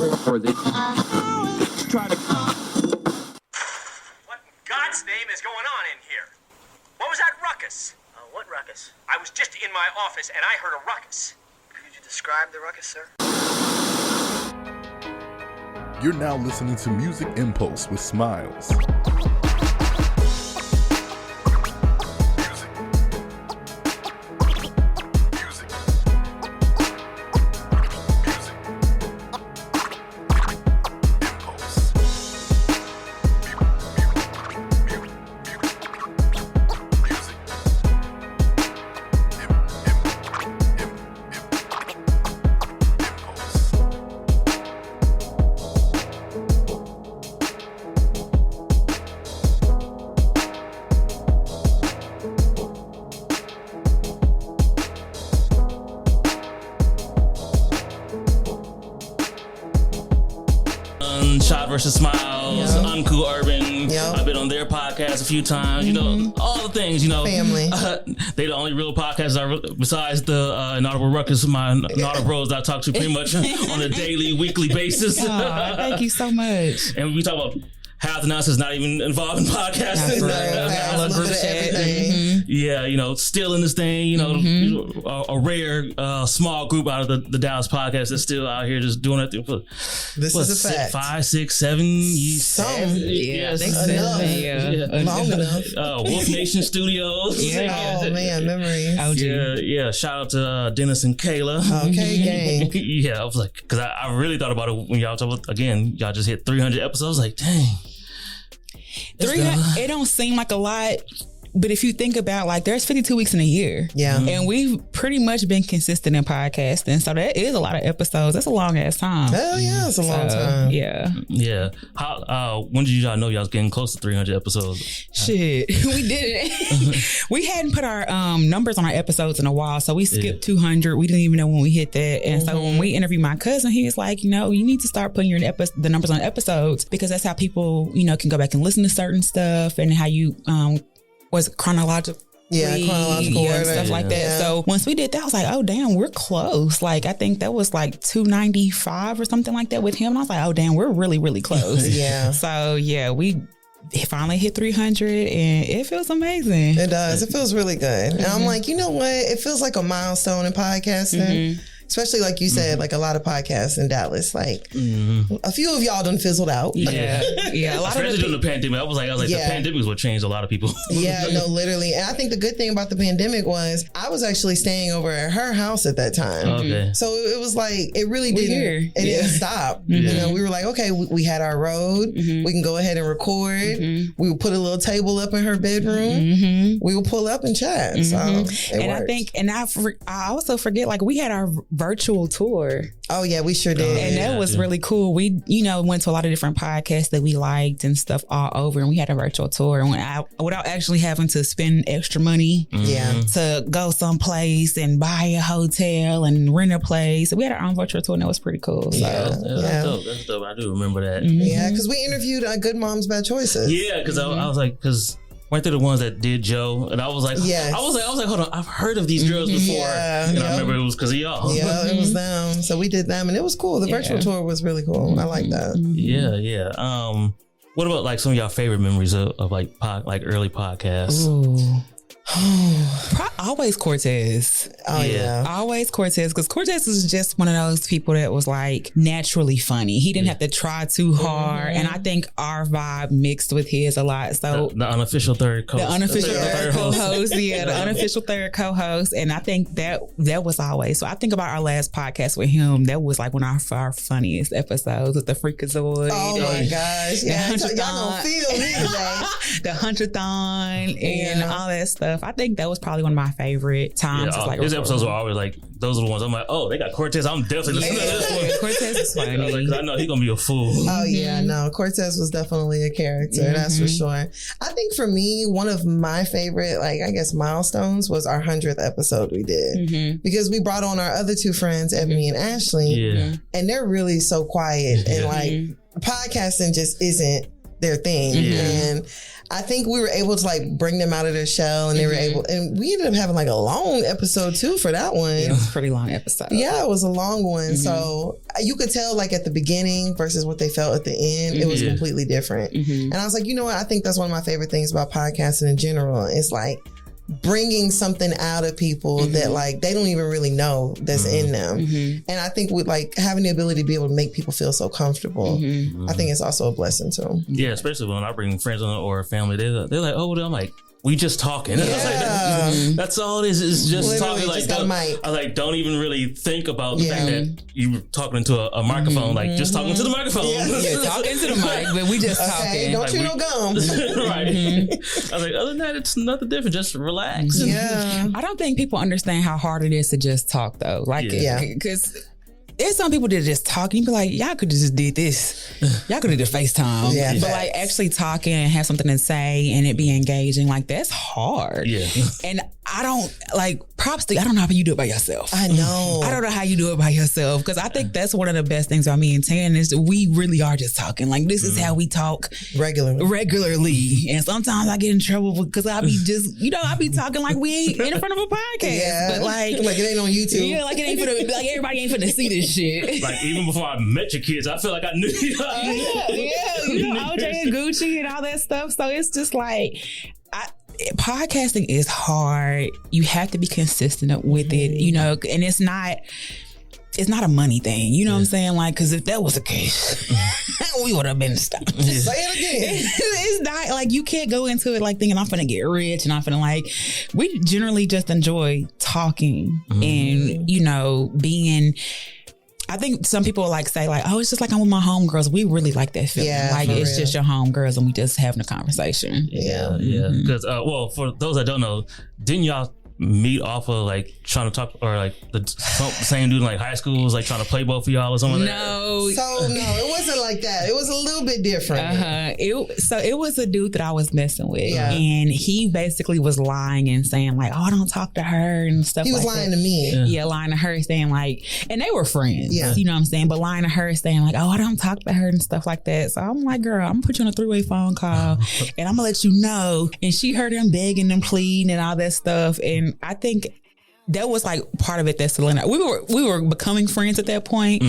Try to. What in God's name is going on in here? What was that ruckus? What ruckus? I was just in my office and I heard a ruckus. Could you describe the ruckus, sir? You're now listening to Music Impulse with Smilez. Shot versus Smiles, Uncool Urban. Yep. I've been on their podcast a few times. You know, all the things. You know, family. They the only real podcasts besides the Inaudible Ruckus. My Inaudible Bros that I talk to pretty much on a daily, weekly basis. Oh, thank you so much. And we talk about half the nonsense not even involved in podcasting. Yeah, you know, still in this thing. You know, a rare small group out of the Dallas podcast that's still out here just doing it. This is a fact. 5, 6, 7 years. Some. Yeah, Long enough. Wolf Nation Studios. Oh man, memories. Yeah. Shout out to Dennis and Kayla. Okay, gang. Yeah, I was like, because I really thought about it when y'all talk about, again, y'all just hit 300 episodes. Like, dang. 300, it don't seem like a lot, but if you think about, like, there's 52 weeks in a year. Yeah. And we've pretty much been consistent in podcasting. So that is a lot of episodes. That's a long ass time. Hell yeah, it's a long time. Yeah. Yeah. How? When did y'all know y'all was getting close to 300 episodes? Shit. We didn't. We hadn't put our numbers on our episodes in a while. So we skipped 200. We didn't even know when we hit that. And so when we interviewed my cousin, he was like, you know, you need to start putting the numbers on episodes, because that's how people, you know, can go back and listen to certain stuff, and how you was chronological. Chronological order. Stuff like that. Yeah. So once we did that, I was like, oh damn, we're close. Like, I think that was like 295 or something like that with him. And I was like, oh damn, we're really, really close. Yeah. So yeah, we finally hit 300 and it feels amazing. It does. It feels really good. And I'm like, you know what? It feels like a milestone in podcasting. Especially like you said, like a lot of podcasts in Dallas, like a few of y'all done fizzled out. Yeah. A lot Especially during the pandemic. I was like, the pandemic is what changed a lot of people. Yeah, no, literally. And I think the good thing about the pandemic was I was actually staying over at her house at that time. Okay. So it was like, it really didn't stop. You know, we were like, okay, we had our road. We can go ahead and record. We would put a little table up in her bedroom. We would pull up and chat. So it worked. I also forget, like, we had our virtual tour. Oh yeah, we sure did. And that was really cool. We, you know, went to a lot of different podcasts that we liked and stuff all over, and we had a virtual tour and went out without actually having to spend extra money to go someplace and buy a hotel and rent a place. So we had our own virtual tour and that was pretty cool. So, That's dope. I do remember that. Yeah, because we interviewed Good Moms Bad Choices. Yeah, because I was like, weren't they the ones that did Joe? And I was like, I was like, hold on, I've heard of these girls before. And I remember it was because of y'all. Yeah, it was them. So we did them and it was cool. The virtual tour was really cool. I like that. Yeah. What about like some of y'all favorite memories of like early podcasts? Ooh. Always Cortez. Oh yeah. Always Cortez, because Cortez was just one of those people that was like naturally funny. He didn't have to try too hard, and I think our vibe mixed with his a lot. So the unofficial third co-host. The unofficial third co-host, the unofficial third co-host, and I think that was always. So I think about our last podcast with him. That was like one of our funniest episodes with the Freakazoid. Oh my gosh! Yeah, y'all gonna feel me today. The 100th and all that stuff. I think that was probably one of my favorite times. Yeah, his episodes were always like, those are the ones I'm like, oh, they got Cortez. I'm definitely listening to this one. Cortez is funny. I know he's gonna be a fool. Oh yeah, no, Cortez was definitely a character. That's for sure. I think for me, one of my favorite, like, I guess milestones was our 100th episode we did, because we brought on our other two friends, Ebony and Ashley, and they're really so quiet and like podcasting just isn't their thing. And I think we were able to like bring them out of their shell, and they were able, and we ended up having like a long episode too for that one. It was a pretty long episode. Yeah, it was a long one. So you could tell like at the beginning versus what they felt at the end, it was completely different. And I was like, you know what? I think that's one of my favorite things about podcasting in general. It's like bringing something out of people that like they don't even really know that's in them. And I think with like having the ability to be able to make people feel so comfortable, I think it's also a blessing too. Yeah, especially when I bring friends on or family, they're like, oh, I'm like, we just talking. That's all it is. It's just literally talking. Like, don't even really think about the fact that you were talking into a microphone. Like, just talking to the microphone. Yeah, talking to the mic, but we just talking. Don't chew no gum. Right. I was like, other than that, it's nothing different. Just relax. Yeah. I don't think people understand how hard it is to just talk though. Like, because there's some people that just talk and you be like, y'all could have just did this. Y'all could have did FaceTime. Yeah, but like actually talking and have something to say and it be engaging, like that's hard. Yeah. And I don't like props to, I don't know how you do it by yourself. I know. I don't know how you do it by yourself. Cause I think that's one of the best things about me and Tan is we really are just talking. Like this is how we talk regularly. And sometimes I get in trouble because I be just, I be talking like we ain't in front of a podcast. Yeah. But like it ain't on YouTube. Yeah, like it ain't like everybody ain't finna see this shit. Like even before I met your kids, I feel like I knew you. OJ and Gucci and all that stuff. So it's just like, podcasting is hard. You have to be consistent with it, and it's not a money thing. You know what I'm saying? Like, because if that was the case, we would have been stopped. Say it again. It's not like you can't go into it like thinking I'm finna get rich and I'm finna like. We generally just enjoy talking and being. I think some people like say like, oh, it's just like I'm with my homegirls. We really like that feeling. Yeah, like it's just your homegirls and we just having a conversation. Yeah. Because for those that don't know, didn't y'all meet off of like trying to talk or like the same dude in like high school was like trying to play both of y'all or something? No. So no, it wasn't like that. It was a little bit different. It was a dude that I was messing with, and he basically was lying and saying like, oh, I don't talk to her and stuff. He was lying to me. Yeah, lying to her, saying like, and they were friends. Yeah, you know what I'm saying, but lying to her, saying like, oh, I don't talk to her and stuff like that. So I'm like, girl, I'm gonna put you on a 3-way phone call, and I'm gonna let you know. And she heard him begging and pleading and all that stuff, and I think that was like part of it that Selena, we were becoming friends at that point,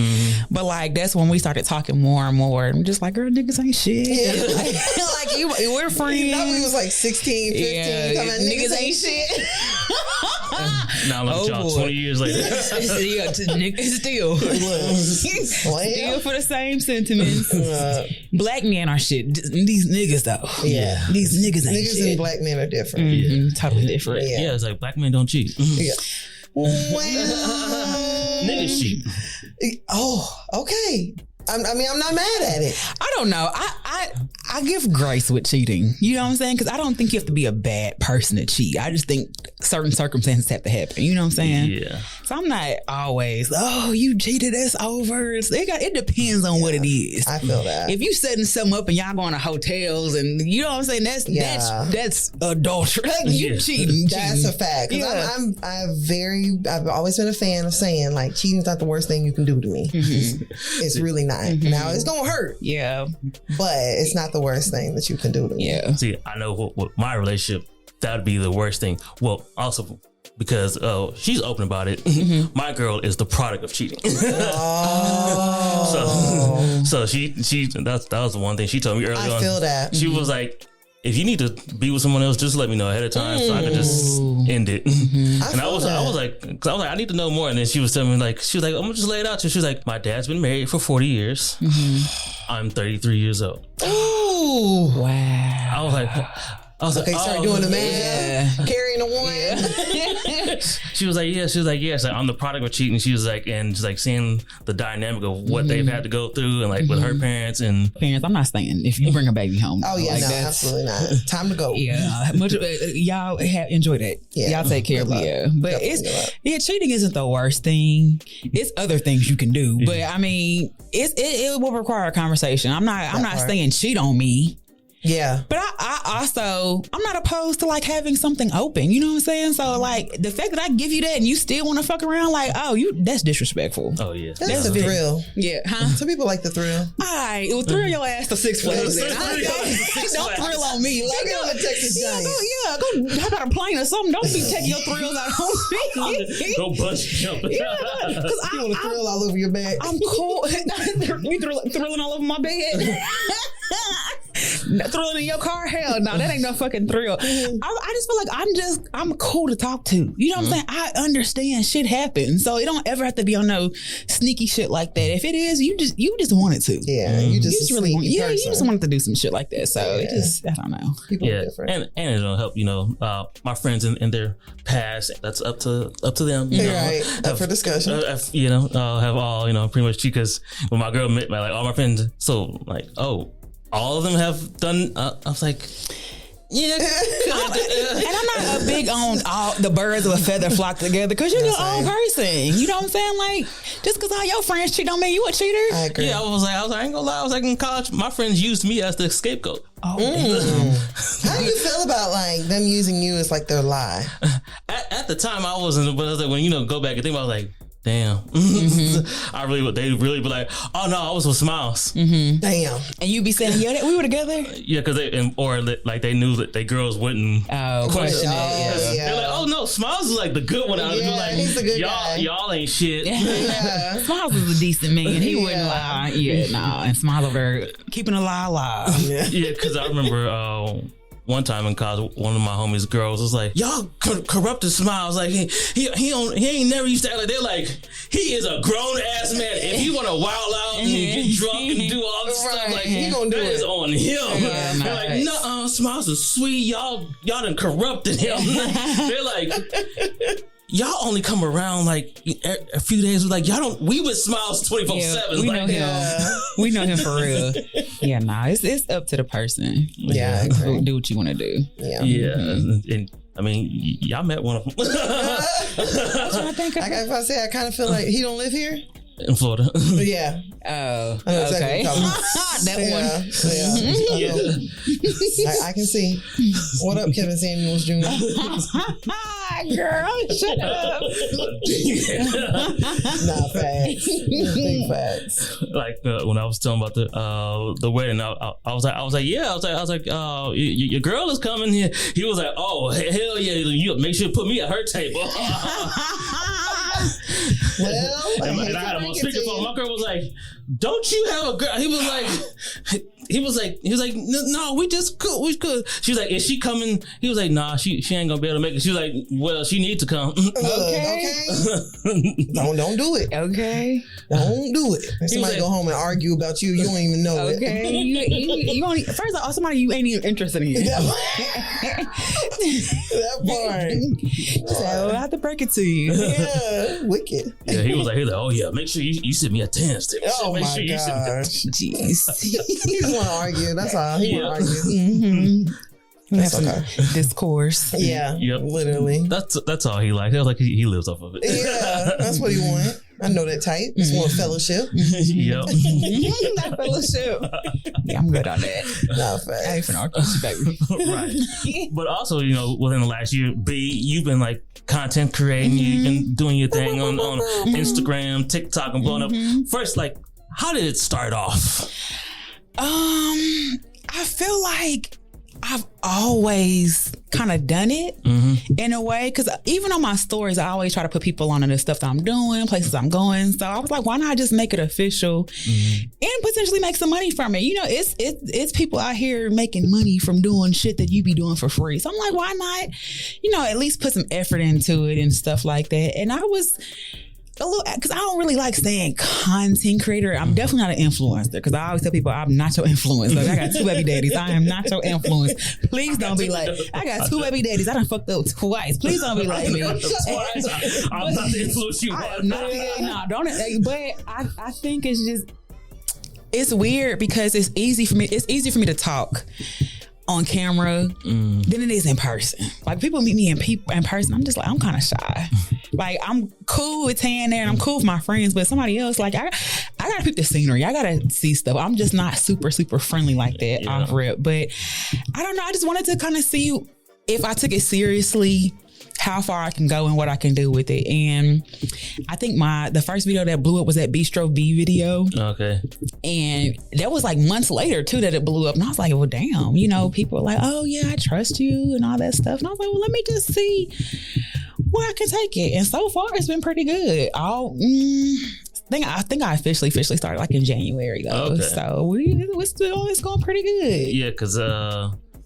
but like that's when we started talking more and more, and we're just like, girl, niggas ain't shit. Like we're friends. We was like 16, 15, niggas ain't shit. Now look at y'all 20 years later. Still for the same sentiments. Black men are shit. These niggas though. Yeah. These niggas ain't niggas shit. And black men are different. Totally different. Yeah, it's like black men don't cheat. Yeah. Well, niggas cheat. Oh, okay. I'm not mad at it. I don't know. I give grace with cheating. You know what I'm saying? Because I don't think you have to be a bad person to cheat. I just think certain circumstances have to happen. You know what I'm saying? Yeah. So I'm not always, oh, you cheated, that's over. It depends on what it is. I feel that. If you setting something up and y'all going to hotels and you know what I'm saying, that's adultery. Like you cheating. That's a fact. Because I've always been a fan of saying like cheating's not the worst thing you can do to me. It's really not. Now it's gonna hurt. Yeah. But it's not the worst thing that you can do to me. Yeah. See, I know what my relationship, that would be the worst thing. Well, also because she's open about it. My girl is the product of cheating. So she that was the one thing she told me early on. I feel that. She was like, if you need to be with someone else, just let me know ahead of time so I could just end it. And I was like, I need to know more. And then she was telling me I'm gonna just lay it out to you. She was like, my dad's been married for 40 years. I'm 33 years old. Ooh. Wow. I was like, okay, start doing the math, carrying the one. She was like, yeah. She's like, I'm the product of cheating. She was like, and she's like seeing the dynamic of what they've had to go through and like with her parents and parents. I'm not staying if you bring a baby home. Oh yeah, no, absolutely not. Time to go. Yeah, y'all enjoy that. Yeah. Y'all take care of it. But cheating isn't the worst thing. It's other things you can do. But I mean, it will require a conversation. I'm not saying cheat on me. Yeah. But I'm not opposed to like having something open. You know what I'm saying? So like the fact that I give you that and you still want to fuck around, like, that's disrespectful. Oh yeah, That's the thrill. Yeah, huh? Some people like the thrill. All right, it will thrill your ass to Six Flags. Don't thrill on me. Like, Go to Texas Giant. go. How about a plane or something? Don't be taking your thrills out on me. go bungee jump. Yeah, because You want to thrill all over your back. I'm cool. You thrilling all over my bed. Thrilling in your car? Hell no, that ain't no fucking thrill. I just feel like I'm cool to talk to. You know what I'm saying? I understand shit happens, so it don't ever have to be on no sneaky shit like that. If it is, you just want it to. Yeah, you just really want. Yeah, You just wanted to do some shit like that. So it just, I don't know. People are different. And it'll help. My friends in their past. That's up to them. Right, up for discussion. Have all pretty much because when my girl met like all my friends, so like all of them have done. I was like, yeah. And I'm not a big on all the birds of a feather flock together because you're your own person. You know what I'm saying? Like, just because all your friends cheat don't mean you a cheater. I agree. Yeah, I was like, I ain't gonna lie. I was like in college, my friends used me as the scapegoat. How do you feel about like them using you as like their lie? At the time, I wasn't, but I was like, when go back and think about, it, I was like, damn. They really be like, oh no, I was with Smilez. Damn. And you be saying, yeah, we were together. Yeah, because they knew that they girls wouldn't Question it. Oh, yeah. They're like, oh no, Smilez is like the good one out of Yeah, like, he's the good guy. y'all ain't shit. Yeah. Smilez is a decent man. He wouldn't lie. Yeah, nah. And Smilez over there keeping a lie alive. Yeah, because I remember one time in college, one of my homies' girls was like, "Y'all corrupted Smilez. Like he ain't never used to act like." They're like, "He is a grown ass man. If he want to wild out and get drunk and do all this stuff, like he gonna do that it. is on him." Yeah, They're like, "No, Smilez is sweet. Y'all done corrupted him." They're like, y'all only come around like a few days. Like y'all don't. We with Smilez 24/7. We like, know him. We know him for real. Yeah, nah. It's up to the person. Yeah, I agree. Do what you want to do. Yeah. And I mean, y'all met one of them I kind of feel like he don't live here. in Florida. Yeah. Oh, I know exactly okay. what you're talking about. That one. I can see. What up, Kevin Samuels Jr.? Girl, shut up. Nah, facts. Big facts. Like when I was telling about the wedding, I was like, your girl is coming here. He was like, oh hell yeah, you make sure to put me at her table. Well, and I had him on speakerphone. My girl was like, "Don't you have a girl?" He was like, "No, we just cool. We good." She was like, "Is she coming?" He was like, "Nah, she ain't gonna be able to make it." She was like, "Well, she needs to come." Okay. Don't do it. Okay. Don't do it. If somebody go home and argue about you, you don't even know it. Okay. You only, first of all, somebody you ain't even interested in. That part. So I have to break it to you. Yeah, wicked. Yeah, he was like, "Oh yeah, make sure you send me a 10 stick." Oh Make my sure you send me a gosh. Jeez. He just want to argue. That's all. He want to argue. Mm-hmm. We have That's some okay. discourse. Yeah. Yep. Literally. That's all he liked. It was like he lives off of it. Yeah, that's what he want. I know that type. Just want fellowship. Yep. That fellowship. Yeah, I'm good on that. Nah, I ain't facts. finna argue with you, baby. Right. But also, within the last year, B, you've been like content creating, you've been doing your thing on Instagram, TikTok, and blowing up. First, like, how did it start off? I feel like I've always kind of done it in a way, because even on my stories, I always try to put people on the stuff that I'm doing, places I'm going. So I was like, why not just make it official and potentially make some money from it? It's people out here making money from doing shit that you be doing for free. So I'm like, why not, at least put some effort into it and stuff like that. And I was a little, because I don't really like saying content creator. I'm definitely not an influencer, because I always tell people I'm not your influence. Like, I got 2 baby daddies. I am not your influence. Please don't be like, I got 2 baby daddies. I done fucked up twice. Please don't be like me. I'm not the influence you want. No, don't. But I think it's just, it's weird because it's easy for me to talk on camera than it is in person. Like people meet me in person, I'm just like, I'm kind of shy. Like I'm cool with Tan there and I'm cool with my friends, but somebody else, like I gotta pick the scenery. I gotta see stuff. I'm just not super friendly like that off rip. But I don't know. I just wanted to kind of see if I took it seriously, how far I can go and what I can do with it. And I think the first video that blew up was that Bistro B video. Okay. And that was like months later too that it blew up. And I was like, well, damn, you know, people were like, oh yeah, I trust you and all that stuff. And I was like, well, let me just see where I can take it. And so far it's been pretty good. I think I officially started like in January though. Okay. So it's going pretty good. Yeah, because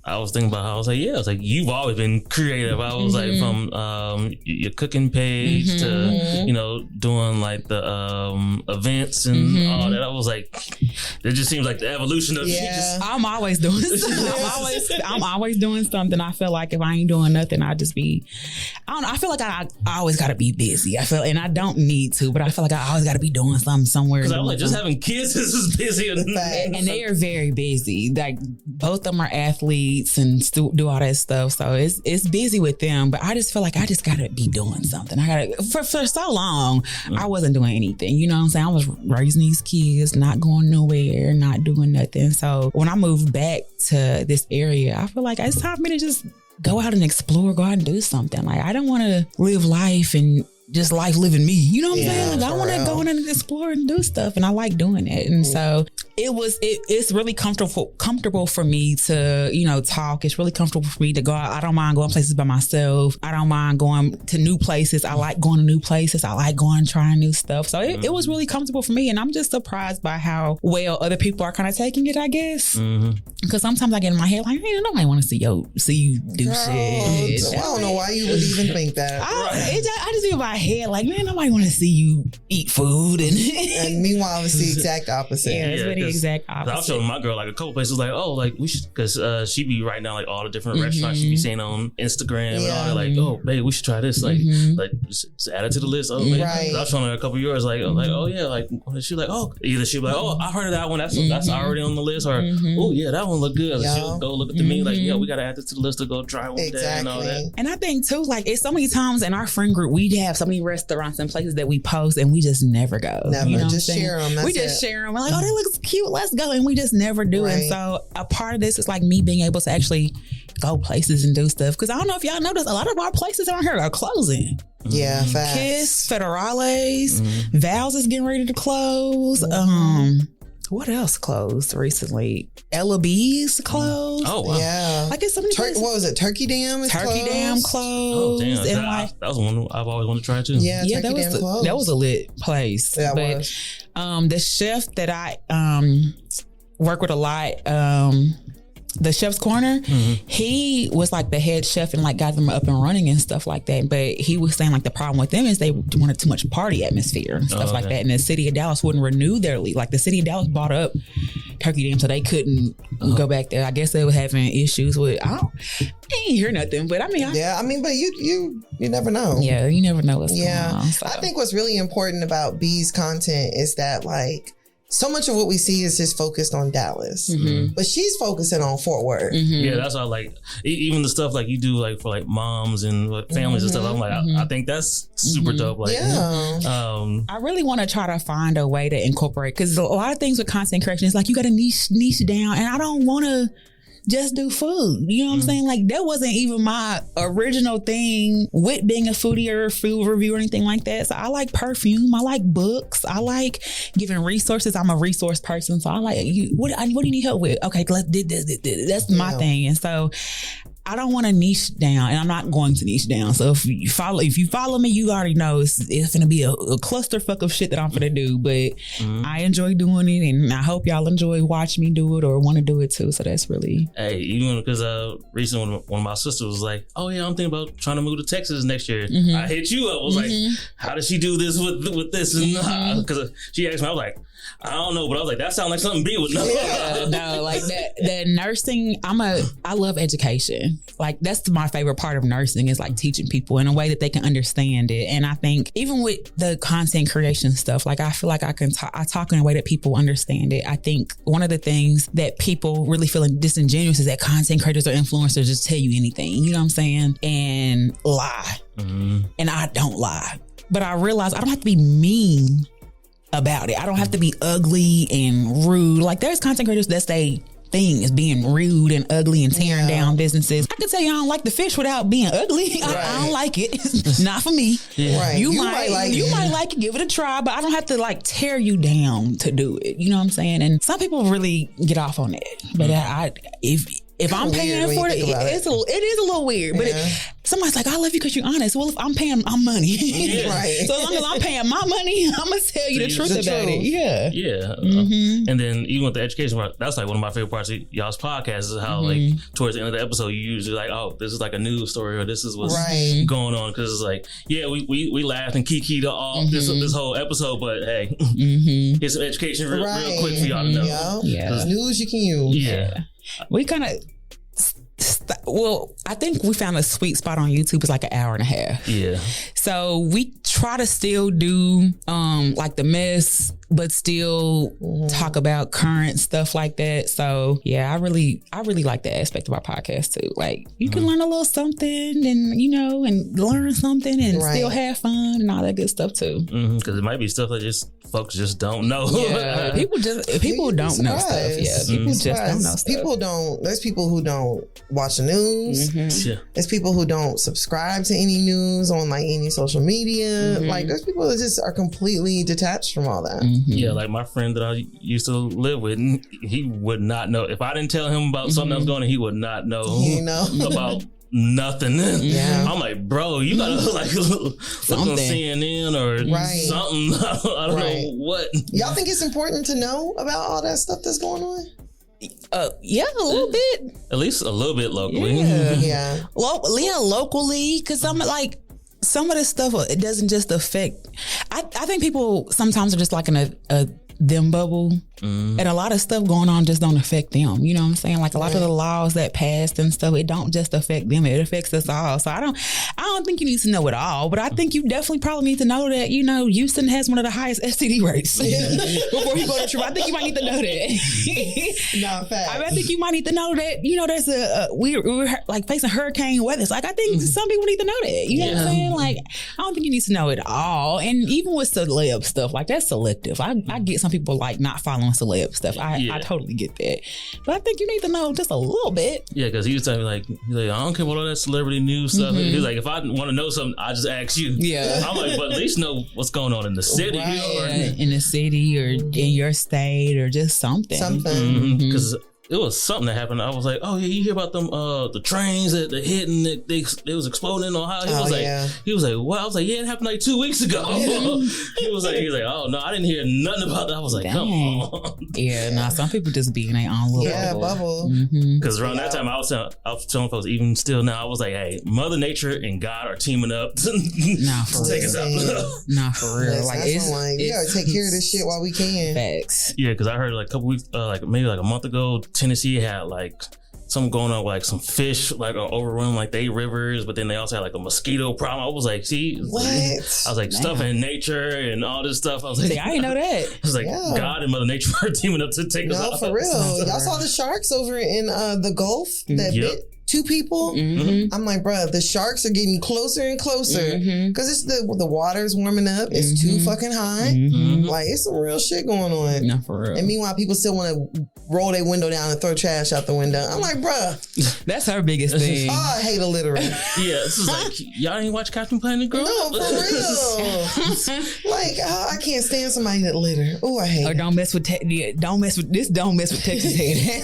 I was thinking about how I was like, you've always been creative. I was like, from your cooking page to, you know, doing like the events and all that. I was like, it just seems like the evolution of I'm always doing something. I'm always doing something. I feel like if I ain't doing nothing, I don't know. I feel like I always got to be busy. And I don't need to, but I feel like I always got to be doing something somewhere. Because I was like, just having kids is busy. And they are very busy. Like both of them are athletes and do all that stuff, so it's busy with them. But I just feel like I just gotta be doing something. I gotta for so long I wasn't doing anything. You know what I'm saying? I was raising these kids, not going nowhere, not doing nothing. So when I moved back to this area, I feel like it's time for me to just go out and explore, go out and do something. Like I don't want to live life and just life living me. You know what I'm saying? Like I want to go in and explore and do stuff, and I like doing it. And so it's really comfortable for me to, you know, talk. It's really comfortable for me to go out. I don't mind going places by myself. I don't mind going to new places. I like going to new places. I like going and trying new stuff. So it was really comfortable for me, and I'm just surprised by how well other people are kind of taking it, I guess. Because sometimes I get in my head like, hey, nobody want to see you do shit. I don't know why you would even think that. I just in my head like, man, nobody want to see you eat food, and meanwhile it's the exact opposite. It's really the exact opposite. I was showing my girl like a couple places like, oh, like we should, because she be writing down like all the different restaurants she be seeing on Instagram and all that. Like, oh, babe, we should try this. Like just add it to the list. Oh, babe. I was showing her a couple of yours like, oh yeah, like she like, oh, either she be like, oh, I heard of that one. That's already on the list, or oh yeah, that one look good. Like, she'll go look at the menu like, yeah, we gotta add this to the list to go try one day and all that. And I think too, like it's so many times in our friend group we have so many restaurants and places that we post and we just never go. Never. You know just share them. We just share them. We're like, oh, that looks cute. Let's go. And we just never do it. And so a part of this is like me being able to actually go places and do stuff. Because I don't know if y'all noticed, a lot of our places around here are closing. Yeah, facts. Kiss, Federales, Val's is getting ready to close. What else closed recently? Ella B's closed. Oh, wow. Yeah. I guess so many places. What was it? Turkey Dam is Turkey closed? Dam closed. Oh, damn. And that was one I've always wanted to try too. Yeah, Turkey Dam closed. That was a lit place. That but, was. The chef that I work with a lot, the Chef's Corner, he was like the head chef and like got them up and running and stuff like that. But he was saying like the problem with them is they wanted too much party atmosphere and stuff like that. And the city of Dallas wouldn't renew their lease. Like the city of Dallas bought up Turkey Dam, so they couldn't go back there. I guess they were having issues with, I ain't hear nothing, but I mean, but you never know. Yeah, you never know what's going on. So. I think what's really important about B's content is that like, so much of what we see is just focused on Dallas, but she's focusing on Fort Worth. Yeah, that's why like even the stuff like you do like for like moms and like, families and stuff. I'm like, I think that's super dope. Like, I really want to try to find a way to incorporate, because a lot of things with content creation is like you got to niche down, and I don't want to just do food. You know what I'm saying? Like that wasn't even my original thing with being a foodie or a food review or anything like that. So I like perfume. I like books. I like giving resources. I'm a resource person. So I like, what do you need help with? Okay, let's do this. That's my thing. And so I don't want to niche down, and I'm not going to niche down. So if you follow me, you already know it's going to be a clusterfuck of shit that I'm going to do. But I enjoy doing it, and I hope y'all enjoy watching me do it or want to do it too. So that's really. Hey, even because recently one of my sisters was like, "Oh yeah, I'm thinking about trying to move to Texas next year." I hit you up. I was like, "How does she do this with this?" And because she asked me, I was like, I don't know, but I was like, that sounds like something B would know. No, like that nursing, I love education. like that's my favorite part of nursing is like teaching people in a way that they can understand it. And I think even with the content creation stuff, like I feel like I talk in a way that people understand it. I think one of the things that people really feel disingenuous is that content creators or influencers just tell you anything, you know what I'm saying? And lie. And I don't lie. But I realize I don't have to be mean about it. I don't have to be ugly and rude. Like there's content creators that say thing is being rude and ugly and tearing down businesses. I can tell you I don't like the fish without being ugly. I don't like it. Not for me. Right. You might like it, give it a try, but I don't have to like tear you down to do it. You know what I'm saying? And some people really get off on it. But if I'm paying for it, it is a little weird. But somebody's like, I love you because you're honest. Well, if I'm paying my money, right. So as long as I'm paying my money, I'm gonna tell you the truth about it. Yeah. And then even with the education part, that's like one of my favorite parts of y'all's podcast is how like towards the end of the episode you usually like, oh, this is like a news story or this is what's going on, because it's like, we laughed and kikied all this whole episode, but hey, here's some education real quick for y'all to know. There's news you can use. We kind of I think we found a sweet spot on YouTube. It's like an hour and a half. Yeah. So we try to still do like the mess, but still talk about current stuff like that. So yeah, I really like that aspect of our podcast too. Like you can learn a little something and and learn something and still have fun and all that good stuff too. Because it might be stuff that folks just don't know. Yeah, people don't know stuff. Yeah, people just don't know stuff. There's people who don't watch the news. There's people who don't subscribe to any news on like any social media. Like there's people that just are completely detached from all that. Yeah, like my friend that I used to live with, he would not know if I didn't tell him about something that was going on. He would not know about nothing. I'm like, bro, you gotta like look on CNN or something. I don't know what. Y'all think it's important to know about all that stuff that's going on? Yeah, a little bit. At least a little bit locally. Locally, because I'm like, some of this stuff, it doesn't just affect. I think people sometimes are just like in a them bubble, and a lot of stuff going on just don't affect them. You know what I'm saying? Like a lot of the laws that passed and stuff, it don't just affect them; it affects us all. So I don't think you need to know it all, but I think you definitely probably need to know that Houston has one of the highest STD rates before you go to trip. I think you might need to know that. No, fact. I think you might need to know that. There's we're like facing hurricane weather. Like I think some people need to know that. You know what I'm saying? Like I don't think you need to know it all. And even with celeb stuff, like that's selective. I get some people like not following celeb stuff. I totally get that, but I think you need to know just a little bit. Yeah, because he was telling me like I don't care about all that celebrity news stuff. He's like, if I want to know something, I just ask you. Yeah, I'm like, but at least know what's going on in the city, or in the city, or in your state, or just something. Because it was something that happened. I was like, oh yeah, you hear about them the trains that hit and they was exploding in Ohio. He was like, well, I was like, yeah, it happened like 2 weeks ago. he was like, oh no, I didn't hear nothing about that. I was like, come on. Yeah, no, some people just be in their own little bubble. Because around that time, I was telling folks, even still now, I was like, hey, Mother Nature and God are teaming up. Nah, for real. Take us out. Nah, for real. Like we gotta take care of this shit while we can. Facts. Yeah, because I heard like a couple weeks, like maybe like a month ago, Tennessee had like something going on with like some fish like overrun like they rivers, but then they also had like a mosquito problem. I was like, see, what? I was like, stuff in nature and all this stuff. I was like, I didn't know that. I was like, God and Mother Nature are teaming up to take us out. No, for real. Y'all saw the sharks over in the Gulf that bit 2 people. I'm like, bruh, the sharks are getting closer and closer because it's the water's warming up. It's too fucking high. Like it's some real shit going on. No, for real. And meanwhile, people still want to roll their window down and throw trash out the window. I'm like, bruh, that's her biggest thing. I hate illiterate. Yeah, this is like, y'all ain't watch Captain Planet Girl? No, for real. Like I can't stand somebody that litter. Oh, I hate it. Or don't mess with Don't mess with Texas head.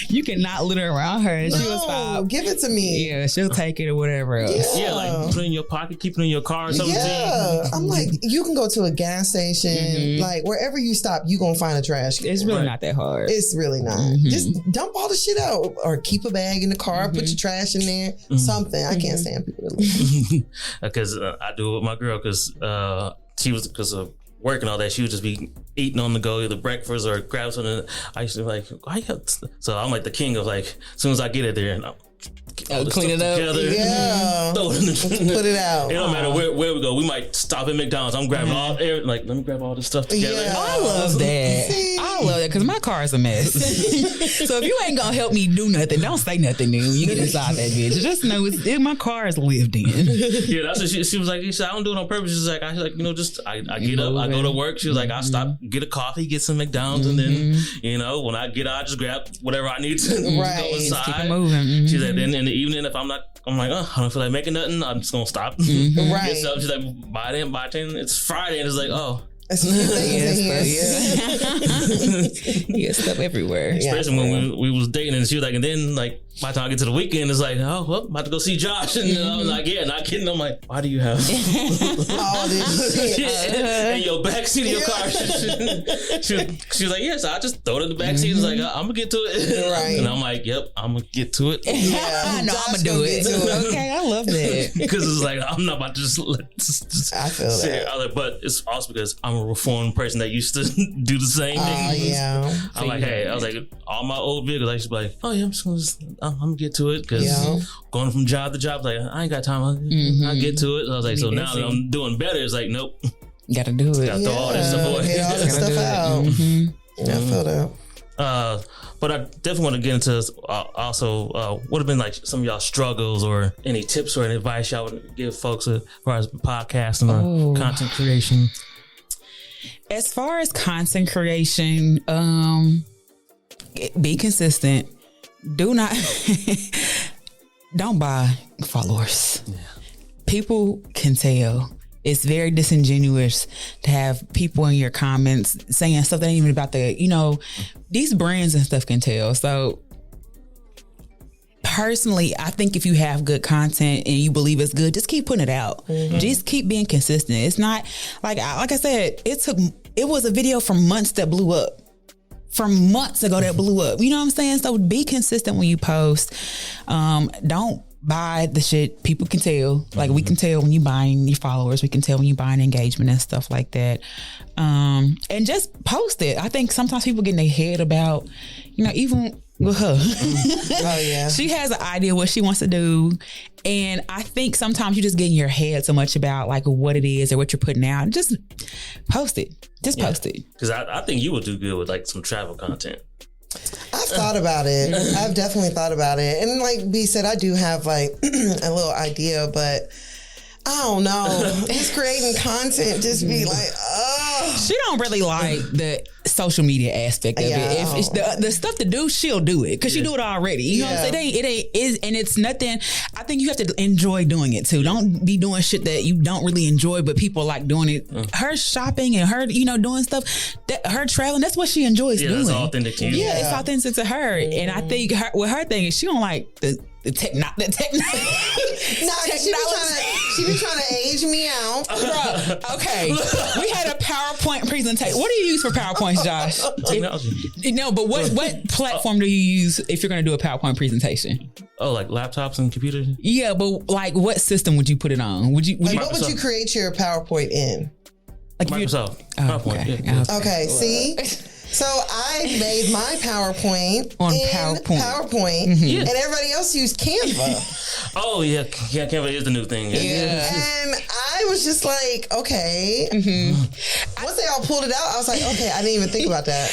You cannot litter around her. And she will stop. Give it to me. Yeah, she'll take it or whatever else. Yeah, like put it in your pocket, keep it in your car or something. Yeah, I'm like, you can go to a gas station, like wherever you stop, you gonna find a trash can. It's really not that hard. It's really not. Just dump all the shit out, or keep a bag in the car, put your trash in there, something. I can't stand people that litter. Because I do it with my girl, because she was, because work and all that, she would just be eating on the go, either breakfast or grab something. I used to be like, why you got? So I'm like the king of like, as soon as I get it there and clean it up. together, throw it in the put it out. It don't matter where we go. We might stop at McDonald's. I'm grabbing let me grab all this stuff together. Yeah. I love that. I love that because my car is a mess. So if you ain't gonna help me do nothing, don't say nothing new. You get inside that bitch. Just know my car is lived in. Yeah, that's what she was like. She said, I don't do it on purpose. She's like, I get up, I go to work. She was like, I stop, get a coffee, get some McDonald's, and then when I get out, I just grab whatever I need to go inside. Keep it moving. She's like, then in the evening, if I'm like, I don't feel like making nothing, I'm just gonna stop. Right. Get up. She's like, by 10, it's Friday, and it's like, it's you get stuff everywhere. Especially when we was dating, and she was like, and then like by the time I get to the weekend, it's like, I'm about to go see Josh, and I was like, not kidding. I'm like, why do you have all this shit in your backseat of your car? She was like, yes, I just throw it in the backseat. It's like, I'm gonna get to it, right? And I'm like, yep, I'm gonna get to it. Yeah, no, I'm gonna do it. Okay, I love that because it's like I'm not about to just I feel that. I like, but it's also because I'm a reformed person that used to do the same thing. Yeah, I'm like, hey, I was like, all my old vehicles, I used to be like, oh yeah, I'm gonna get to it because going from job to job, like I ain't got time. I'll get to it. I was like, so now that I'm doing better, it's like, nope, gotta do it. Gotta throw all this stuff away. Get all this stuff out. I feel that. But I definitely want to get into also what have been like some of y'all struggles or any tips or any advice y'all would give folks as far as podcasting or content creation. As far as content creation, be consistent. Don't buy followers. Yeah. People can tell. It's very disingenuous to have people in your comments saying stuff that ain't even about these brands and stuff can tell. So personally, I think if you have good content and you believe it's good, just keep putting it out. Just keep being consistent. It's not like I said, it was a video from months that blew up. From months ago that blew up. You know what I'm saying? So be consistent when you post. Don't buy the shit. People can tell. Like we can tell when you buying your followers. We can tell when you buying engagement and stuff like that. And just post it. I think sometimes people get in their head about, even with her. Oh yeah. She has an idea what she wants to do. And I think sometimes you just get in your head so much about like what it is or what you're putting out. Just post it. Just post it. Because I think you would do good with like some travel content. I've thought about it. I've definitely thought about it. And like B said, I do have like a little idea, but I don't know. Just creating content, just be like, She don't really like the social media aspect of it. If it's the stuff to do, she'll do it because she do it already. You know what I'm saying? It ain't, and it's nothing. I think you have to enjoy doing it too. Don't be doing shit that you don't really enjoy, but people like doing it. Her shopping and her, doing stuff, her traveling, that's what she enjoys doing. It's authentic to you. Yeah, it's authentic to her. And I think her thing is she don't like the technology. She be trying to age me out. Bruh, okay. We had a PowerPoint presentation. What do you use for PowerPoints, Josh? Technology. No, but what platform do you use if you're going to do a PowerPoint presentation? Oh, like laptops and computers? Yeah, but like what system would you put it on? What would you create your PowerPoint in? Like Microsoft. PowerPoint. Okay. Yeah. Okay, see? So I made my PowerPoint on in PowerPoint, and everybody else used Canva. Oh yeah, Canva is the new thing. Yeah. And I was just like, okay. Once they all pulled it out, I was like, okay, I didn't even think about that.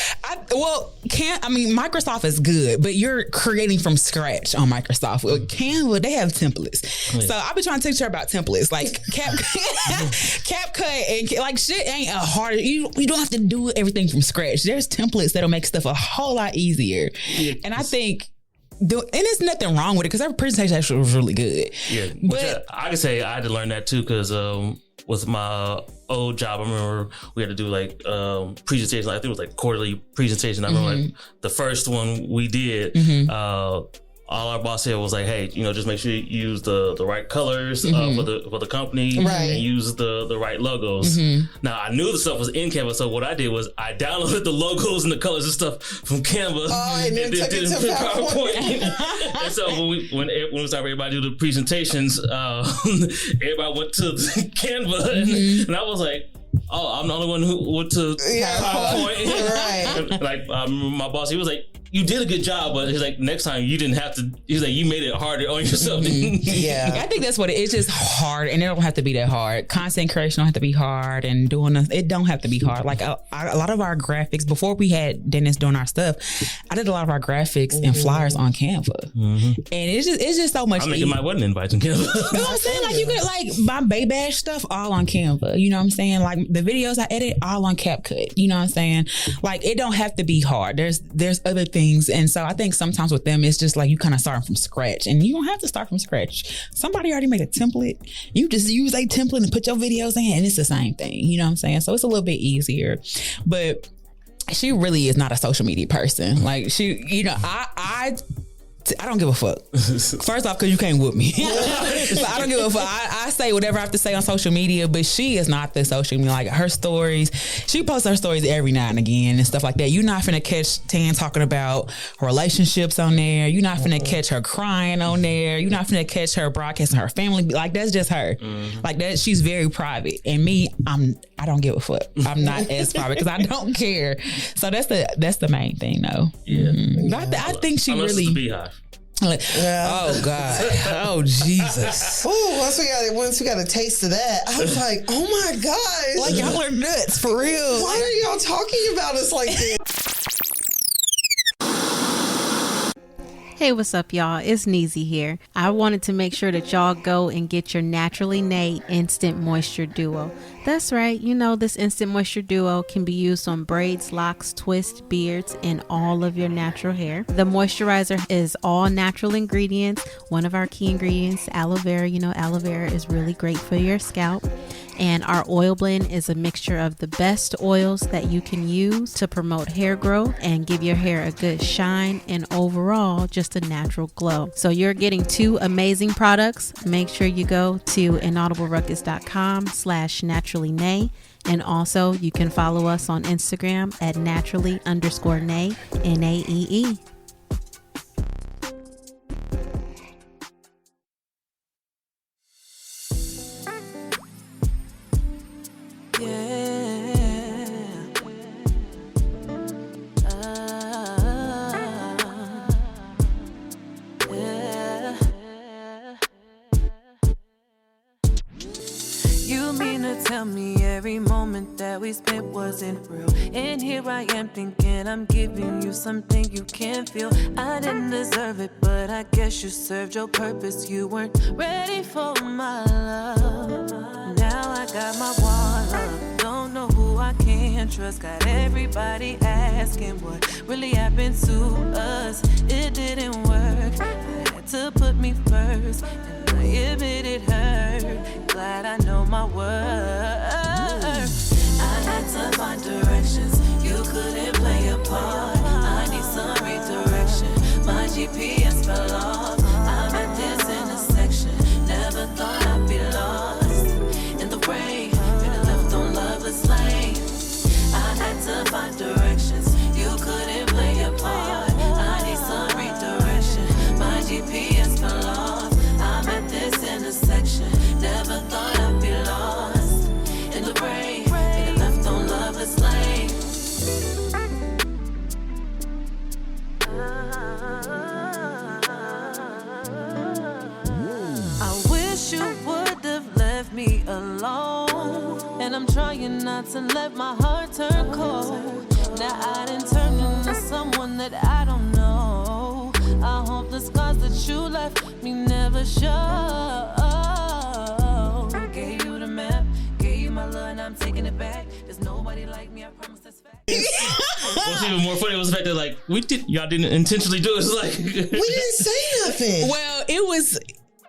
Microsoft is good, but you're creating from scratch on Microsoft. With Canva, they have templates. Yeah. So I've been trying to teach her about templates, like CapCut and like shit ain't a hard. You don't have to do everything from scratch. There's templates that'll make stuff a whole lot easier. Yeah. And I think, and there's nothing wrong with it because her presentation actually was really good. Yeah, but I can say I had to learn that too because with my old job, I remember we had to do like presentations. I think it was like quarterly presentation. I remember like the first one we did. All our boss said was like, hey, just make sure you use the right colors for the company and use the right logos. Now I knew the stuff was in Canva, so what I did was I downloaded the logos and the colors and stuff from Canva and then took it to PowerPoint. And so when we started everybody to do the presentations, everybody went to Canva and I was like, oh, I'm the only one who went to PowerPoint. Right. Like my boss, he was like, you did a good job, but he's like, next time you didn't have to. He's like, you made it harder on yourself. Yeah, I think that's what it's just hard, and it don't have to be that hard. Content creation don't have to be hard, and it don't have to be hard. Like a lot of our graphics before we had Dennis doing our stuff, I did a lot of our graphics and flyers on Canva, and it's just so much. I'm making my wedding invites on Canva. You know what I'm saying? Like you could like my Bay Bash stuff all on Canva. You know what I'm saying? Like the videos I edit all on CapCut. You know what I'm saying? Like it don't have to be hard. There's other things. And so I think sometimes with them, it's just like you kind of start from scratch, and you don't have to start from scratch. Somebody already made a template. You just use a template and put your videos in, and it's the same thing. You know what I'm saying? So it's a little bit easier, but she really is not a social media person. Like she, you know, I don't give a fuck. First off, because you can't whoop me. So I don't give a fuck. I say whatever I have to say on social media, but she is not the social media. Like her stories, she posts her stories every now and again and stuff like that. You're not finna catch Tan talking about her relationships on there. You're not finna catch her crying on there. You're not finna catch her broadcasting her family. Like that's just her. Like that, she's very private. And me, I don't give a fuck. I'm not as private because I don't care. So that's the main thing though. Yeah. I think she Unless really. It's the Beehive. Like, oh God, oh Jesus! Oh, once we got a taste of that, I was like, oh my God, Like y'all are nuts for real. Why are y'all talking about us like this? Hey, what's up, y'all? It's Neezy here. I wanted to make sure that y'all go and get your Naturally Nay Instant Moisture Duo. That's right, you know this Instant Moisture Duo can be used on braids, locks, twists, beards, and all of your natural hair. The moisturizer is all natural ingredients. One of our key ingredients, aloe vera. You know, aloe vera is really great for your scalp. And our oil blend is a mixture of the best oils that you can use to promote hair growth and give your hair a good shine and overall just a natural glow. So you're getting two amazing products. Make sure you go to inaudibleruckus.com/naturallynay. And also you can follow us on Instagram at naturally_nay, NAEE. Tell me every moment that we spent wasn't real. And here I am thinking I'm giving you something you can't feel. I didn't deserve it, but I guess you served your purpose. You weren't ready for my love. Now I got my wall up. Don't know who I can trust. Got everybody asking what really happened to us. It didn't work. I had to put me first. I admit it hurt. Glad I know my worth. I had to find directions. You couldn't play a part. I need some redirection. My GPS fell off. I'm at this intersection. Never thought I'd be lost in the rain. Been left on Loveless lane. I had to find directions. You couldn't play a part. I need some redirection. My GPS fell off. I'm at this intersection. Never thought I'd be lost in the rain. Been left on Loveless lane. I wish you would have left me alone. And I'm trying not to let my heart turn cold. Now I done turned into someone that I don't know. I hope the scars that you left me never show. Gave you the map, gave you my love, and I'm taking it back. There's nobody like me, I promise that's fact. What's even more funny was the fact that like y'all didn't intentionally do it. It's like We didn't say nothing. Well, it was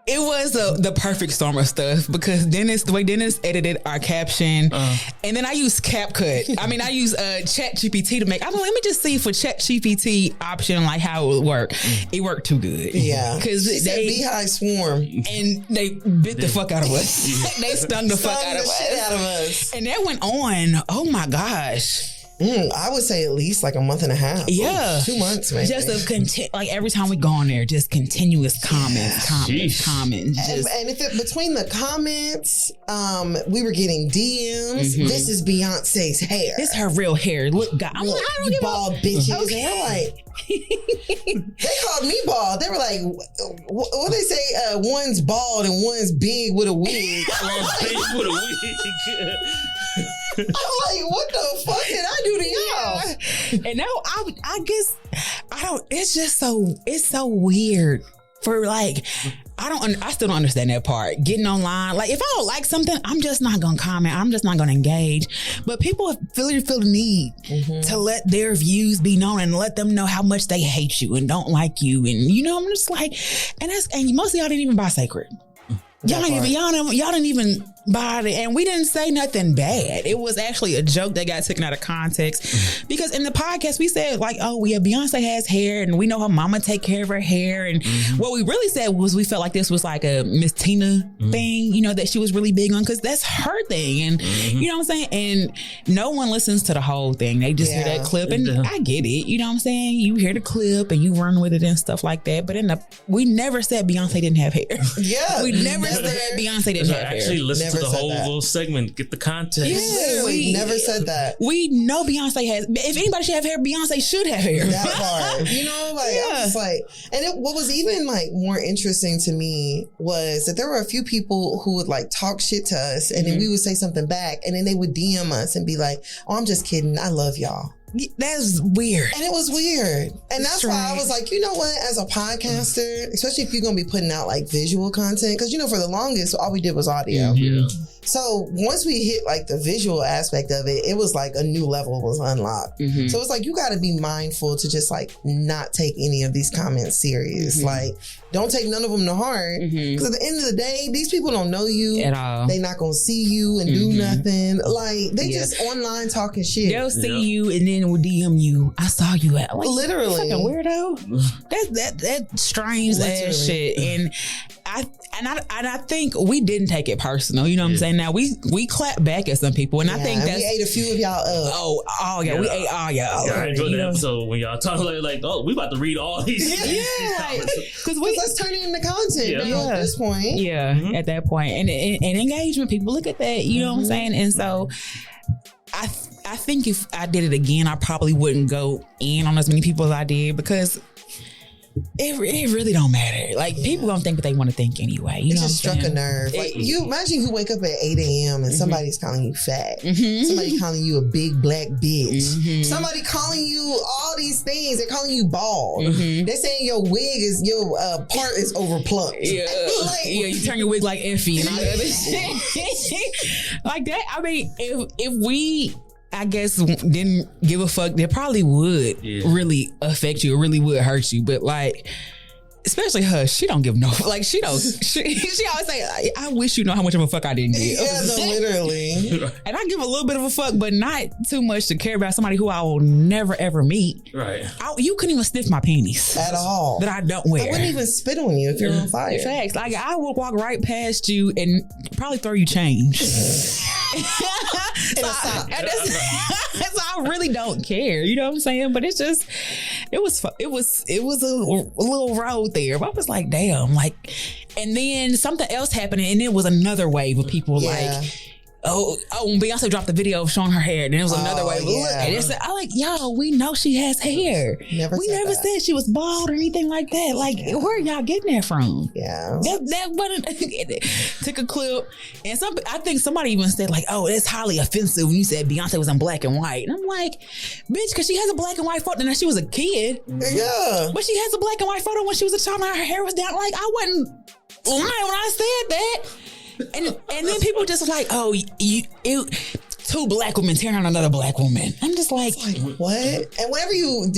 the perfect storm of stuff because the way Dennis edited our caption, and then I used CapCut. I mean, I used ChatGPT to make. I'm like, let me just see for ChatGPT option like how it would work. It worked too good. Yeah, because they beehive swarm and they bit the fuck out of us. They stung the fuck out of us. Shit out of us. And that went on. Oh my gosh. I would say at least like a month and a half. Yeah. 2 months, maybe. Just a like every time we go on there, just continuous comments. Just, and if it between the comments, we were getting DMs. This is Beyonce's hair. This is her real hair. Look, God, I'm like, I don't give bald bitches. Okay. And we're like, they called me bald. They were like, what they say? One's bald and one's big with a wig. I'm like, what the fuck did I do to y'all? And now I guess I don't. It's just it's so weird for like. I still don't understand that part. Getting online, like if I don't like something, I'm just not gonna comment. I'm just not gonna engage. But people feel the need to let their views be known and let them know how much they hate you and don't like you. And you know, I'm just like, and most of y'all didn't even buy Sacred. Y'all didn't even buy it, and we didn't say nothing bad. It was actually a joke that got taken out of context because in the podcast we said like, oh yeah, Beyonce has hair, and we know her mama take care of her hair, and what we really said was we felt like this was like a Miss Tina thing, you know, that she was really big on because that's her thing, and you know what I'm saying. And no one listens to the whole thing; they just hear that clip, and I get it. You know what I'm saying? You hear the clip and you run with it and stuff like that. But we never said Beyonce didn't have hair. Yeah, we never said Beyonce didn't have hair. Actually, listen to the whole little segment, get the context. Yeah, we never said that. We know Beyonce has. If anybody should have hair, Beyonce should have hair. That part, you know, like I was like, and what was even like more interesting to me was that there were a few people who would like talk shit to us, and then we would say something back, and then they would DM us and be like, "Oh, I'm just kidding. I love y'all." That's weird. And it was weird. And that's why I was like, you know what, as a podcaster, especially if you're going to be putting out like visual content, because, you know, for the longest, all we did was audio. So once we hit like the visual aspect of it, it was like a new level was unlocked. So it's like, you got to be mindful to just like not take any of these comments serious. Like, don't take none of them to heart. Because at the end of the day, these people don't know you at all. They not going to see you and do nothing. Like, they just online talking shit. They'll see you and then will DM you. I saw you at like, literally fucking weirdo. That strange ass shit. And I think we didn't take it personal. You know what I'm saying? Now we clap back at some people, and I think that's we ate a few of y'all up. We ate all y'all. I enjoyed the episode when y'all talk like, oh, we about to read all these. Because let's turn it into content at this point. At that point, and engagement. People look at that. You know what I'm saying? And so I think if I did it again, I probably wouldn't go in on as many people as I did because it really don't matter. Like people gonna think what they want to think anyway. You know just struck a nerve. Like you imagine you wake up at 8 a.m. and somebody's calling you fat. Somebody calling you a big black bitch. Somebody calling you all these things. They're calling you bald. They're saying your wig is your part is overplucked. You turn your wig like Effie and all that other shit. Like that. I mean, if we, I guess, didn't give a fuck, that probably would really affect you. It really would hurt you. But like, especially her, she don't give no, like she always say, I wish you know how much of a fuck I didn't give. Literally. And I give a little bit of a fuck, but not too much to care about somebody who I will never ever meet. Right. You couldn't even sniff my panties. At all. That I don't wear. I wouldn't even spit on you if you're on fire. Facts. Like I would walk right past you and probably throw you change. So I really don't care. You know what I'm saying? But it's just, it was a little road there. But I was like, damn, like, and then something else happened, and it was another wave of people like, when Beyonce dropped the video of showing her hair, and it was another wave. And I like, yo, we know she has hair. We never said she was bald or anything like that. Like, where are y'all getting that from? Yeah, that wasn't. Took a clip, and I think somebody even said like, oh, it's highly offensive when you said Beyonce was in black and white, and I'm like, bitch, because she has a black and white photo, and she was a kid. Yeah, but she has a black and white photo when she was a child, and her hair was down. Like, I wasn't lying when I said that. And then people just like, oh, two black women tearing on another black woman. I'm just like what? And whenever you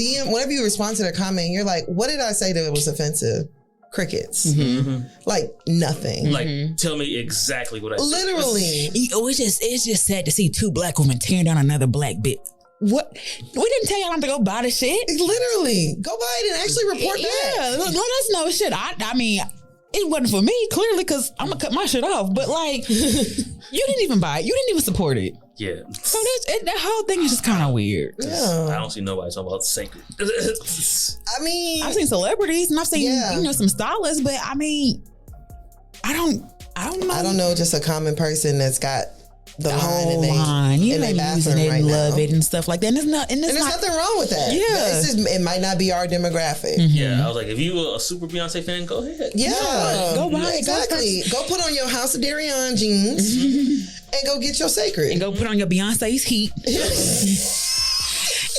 respond to their comment, you're like, what did I say that was offensive? Crickets. Like nothing. Like tell me exactly what I said. Literally. It's just sad to see two black women tearing down another black bitch. What? We didn't tell y'all not to go buy the shit. Literally. Go buy it and actually report that. Yeah, let us know shit. I mean, it wasn't for me, clearly, because I'm going to cut my shit off. But, like, you didn't even buy it. You didn't even support it. Yeah. So that whole thing is just kind of weird. Yeah. I don't see nobody talking about sacred. I mean, I've seen celebrities and I've seen some stylists, but I mean, I don't know. I don't know just a common person that's got the whole line. You may be using it and love it and stuff like that. And there's nothing wrong with that. Yeah. It's just, it might not be our demographic. Yeah, I was like, if you were a super Beyonce fan, go ahead. Yeah. Go buy it. Exactly. Go put on your House of Darion jeans and go get your sacred. And go put on your Beyonce's heat.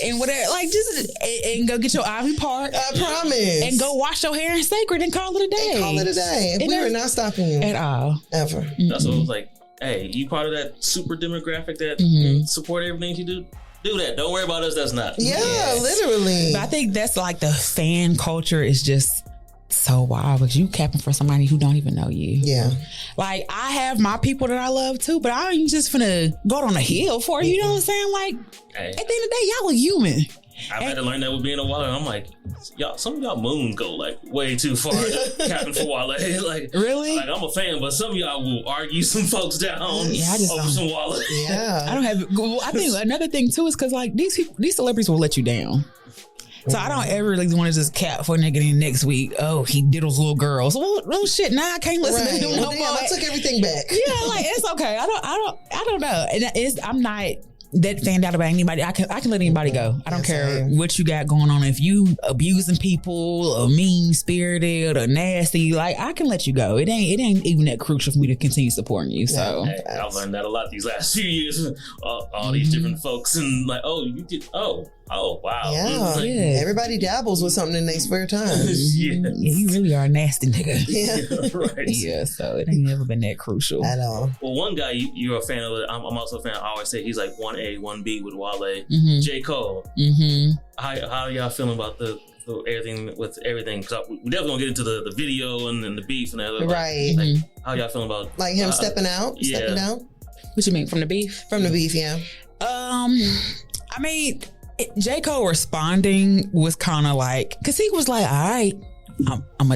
And whatever, like just and go get your Ivy Park. I promise. And go wash your hair in sacred and call it a day. We are not stopping you at all. Ever. That's what I was like. Hey, you part of that super demographic that support everything you do? Do that. Don't worry about us. That's not. Yeah, literally. But I think that's like the fan culture is just so wild because you capping for somebody who don't even know you. Yeah. Like I have my people that I love too, but I ain't just finna go on a hill for you. You know what I'm saying? Like at the end of the day, y'all are human. I've had to learn that with being a Wale. I'm like, y'all, some of y'all moons go like way too far. Capping for Wale, like really? Like I'm a fan, but some of y'all will argue some folks down over some Wale. Yeah, I don't have. I think another thing too is because like these celebrities will let you down. So I don't ever really want to just cap for a nigga in next week. Oh, he diddles little girls. Well, shit. Now I can't listen to him no more. I took everything back. Yeah, like it's okay. I don't know. And I'm not that fanned out about anybody. I can let anybody go. I don't care what you got going on. If you abusing people or mean spirited or nasty, like I can let you go. It ain't even that crucial for me to continue supporting you. So hey, I've learned that a lot these last few years. All these different folks and like, oh, you did. Oh, wow. Yeah. Like, everybody dabbles with something in their spare time. Yeah, you really are a nasty nigga. Yeah. Right. Yeah, so it ain't never been that crucial at all. Well, one guy you're a fan of. I'm also a fan. I always say he's like 1A, 1B with Wale. J. Cole. How y'all feeling about the everything with everything? Because we definitely gonna get into the video and the beef and everything. Right. Like, how y'all feeling about like him stepping out, stepping down? What you mean from the beef? From the beef, yeah. I mean, J. Cole responding was kind of like, because he was like, all right,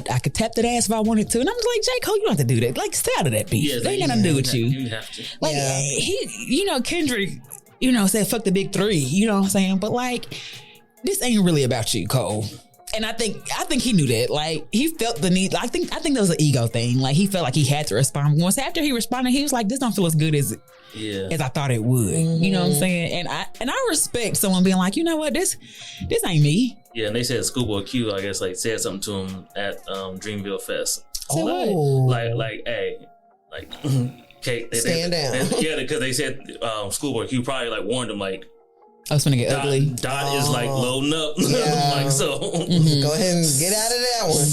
I could tap that ass if I wanted to. And I'm just like, J. Cole, you don't have to do that. Like, stay out of that beef. Yeah, they ain't got nothing to do with you. You have to. Like, he, Kendrick, said, fuck the big three. You know what I'm saying? But like, this ain't really about you, Cole. And I think he knew that. Like, he felt the need. I think that was an ego thing. Like, he felt like he had to respond. Once after he responded, he was like, this don't feel as good as I thought it would. You know what I'm saying? And I respect someone being like, you know what, this ain't me. Yeah, and they said Schoolboy Q, I guess, like said something to him at Dreamville Fest. Like, hey, like, okay, stand down. Yeah, because they said Schoolboy Q probably like warned him like, I was gonna get ugly. Dot is like loading up. Yeah. Like so. Go ahead and get out of that one.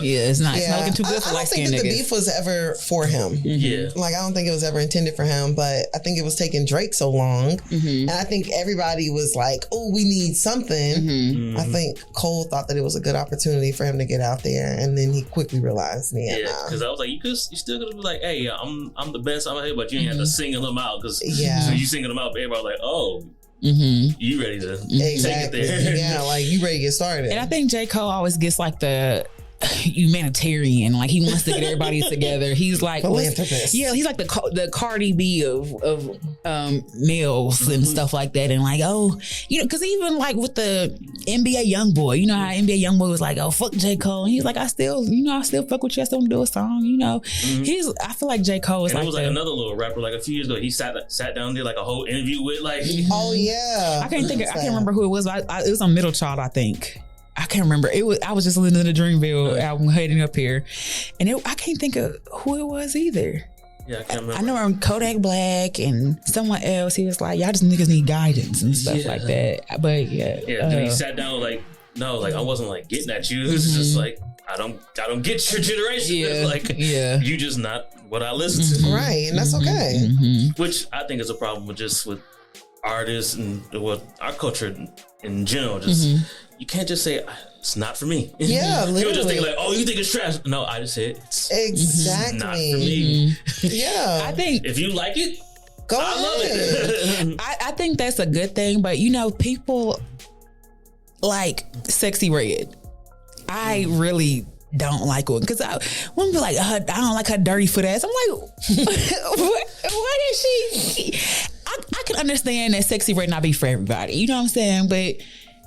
Yeah, it's not looking too good for light skinned niggas. I don't think that the beef was ever for him. Yeah, like I don't think it was ever intended for him. But I think it was taking Drake so long, and I think everybody was like, "Oh, we need something." I think Cole thought that it was a good opportunity for him to get out there, and then he quickly realized, because I was like, you still gonna be like, "Hey, I'm the best I'm here," but you ain't have to single him out because so you single him out, everybody like, "Oh." You ready to take it there? Yeah, like you ready to get started. And I think J. Cole always gets like the humanitarian, like he wants to get everybody together. He's like philanthropist. Yeah, he's like the Cardi B of males and stuff like that. And like, because even like with the NBA YoungBoy, you know how NBA YoungBoy was like, oh fuck J. Cole, and he's like, I still fuck with you. I still want to do a song. I feel like J. Cole was and like, it was like another little rapper like a few years ago. He sat down there like a whole interview with like. Oh yeah, I can't remember who it was. But it was on Middle Child, I think. I can't remember. I was just listening to the Dreamville album heading up here, and I can't think of who it was either. Yeah, I can't remember. I know I'm Kodak Black and someone else. He was like, "Y'all just niggas need guidance and stuff like that." But then he sat down like, no, like I wasn't like getting at you. It was just like I don't get your generation. Yeah, like you just not what I listen to. Right, and that's okay. Which I think is a problem with artists and our culture in general. Just you can't just say it's not for me. Yeah, literally. You'll just think like, oh, you think it's trash? No, I just said it's exactly not for me. Yeah, I think if you like it, go ahead. I love it. I think that's a good thing, but people like Sexyy Red. I really don't like it because I want to be like, I don't like her dirty foot ass. I'm like, what is she? I I can understand that Sexyy Red not be for everybody. You know what I'm saying? But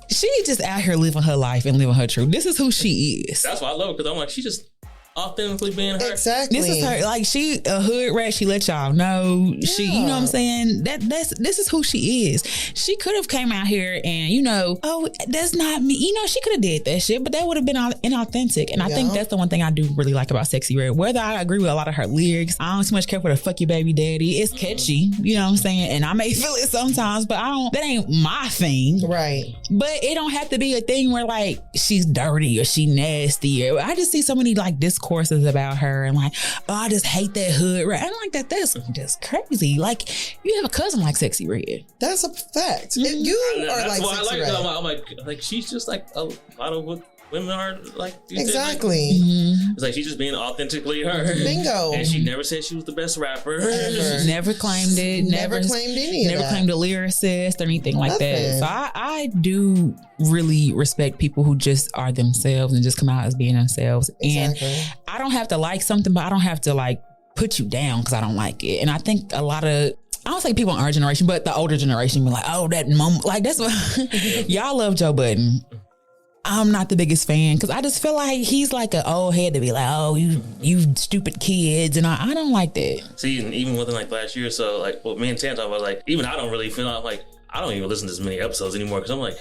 she just out here living her life and living her truth. This is who she is. That's why I love her, because I'm like, she just authentically being her. Exactly. This is her. Like, she a hood rat. She let y'all know. She, you know what I'm saying? This is who she is. She could have came out here and, you know, oh, that's not me. You know, she could have did that shit, but that would have been inauthentic. And I think that's the one thing I do really like about Sexyy Red. Whether I agree with a lot of her lyrics, I don't so much care for the fuck your baby daddy. It's catchy. You know what I'm saying? And I may feel it sometimes, but that ain't my thing. Right. But it don't have to be a thing where like she's dirty or she nasty. Or I just see so many like discourses about her and like, oh, I just hate that hood rat. I'm like, that's just crazy. Like, you have a cousin like Sexyy Red. That's a fact. If you are like Sexyy Red. I'm like, she's just like a lot of what women are like. Exactly. It's like she's just being authentically her. Bingo. And she never said she was the best rapper. She never claimed it. Never claimed any of that. Never claimed a lyricist or anything like that. So I do really respect people who just are themselves and just come out as being themselves. Exactly. And I don't have to like something, but I don't have to like put you down because I don't like it. And I think a lot of, I don't say people in our generation, but the older generation be like, oh, that mom, like that's what y'all love Joe Budden. I'm not the biggest fan because I just feel like he's like an old head to be like, oh, you stupid kids. And I don't like that. See, and even within like last year or so, like what me and Tan talk about, like even I don't really feel like I don't even listen to as many episodes anymore because I'm like,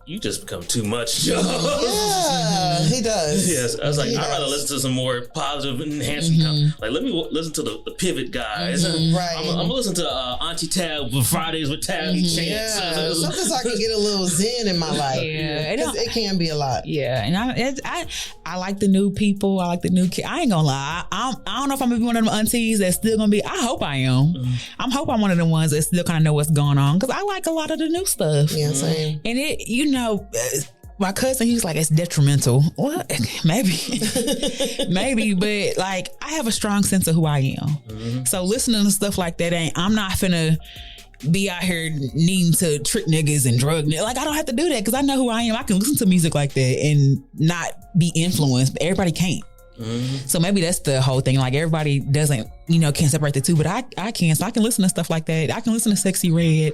you just become too much, Joe. Yeah, he does. Yes, I was like, I'd rather listen to some more positive, enhancing. Like, let me listen to the Pivot guys. Right. I'm gonna listen to Auntie Tab for Fridays with Tab and Chance. Yeah, something so I can get a little zen in my life. Yeah, it can be a lot. Yeah, and I like the new people. I like the new kids. I ain't gonna lie. I don't know if I'm gonna be one of them aunties that's still gonna be. I hope I am. I hope I'm one of the ones that still kind of know what's going on because I like a lot of the new stuff. Yeah, same. And it, you know, my cousin, he was like, it's detrimental. Well, maybe, but like, I have a strong sense of who I am. So listening to stuff like that I'm not finna be out here needing to trick niggas and drug niggas. Like, I don't have to do that because I know who I am. I can listen to music like that and not be influenced, but everybody can't. So maybe that's the whole thing. Like, everybody doesn't, you know, can't separate the two, but I can. So I can listen to stuff like that. I can listen to Sexyy Red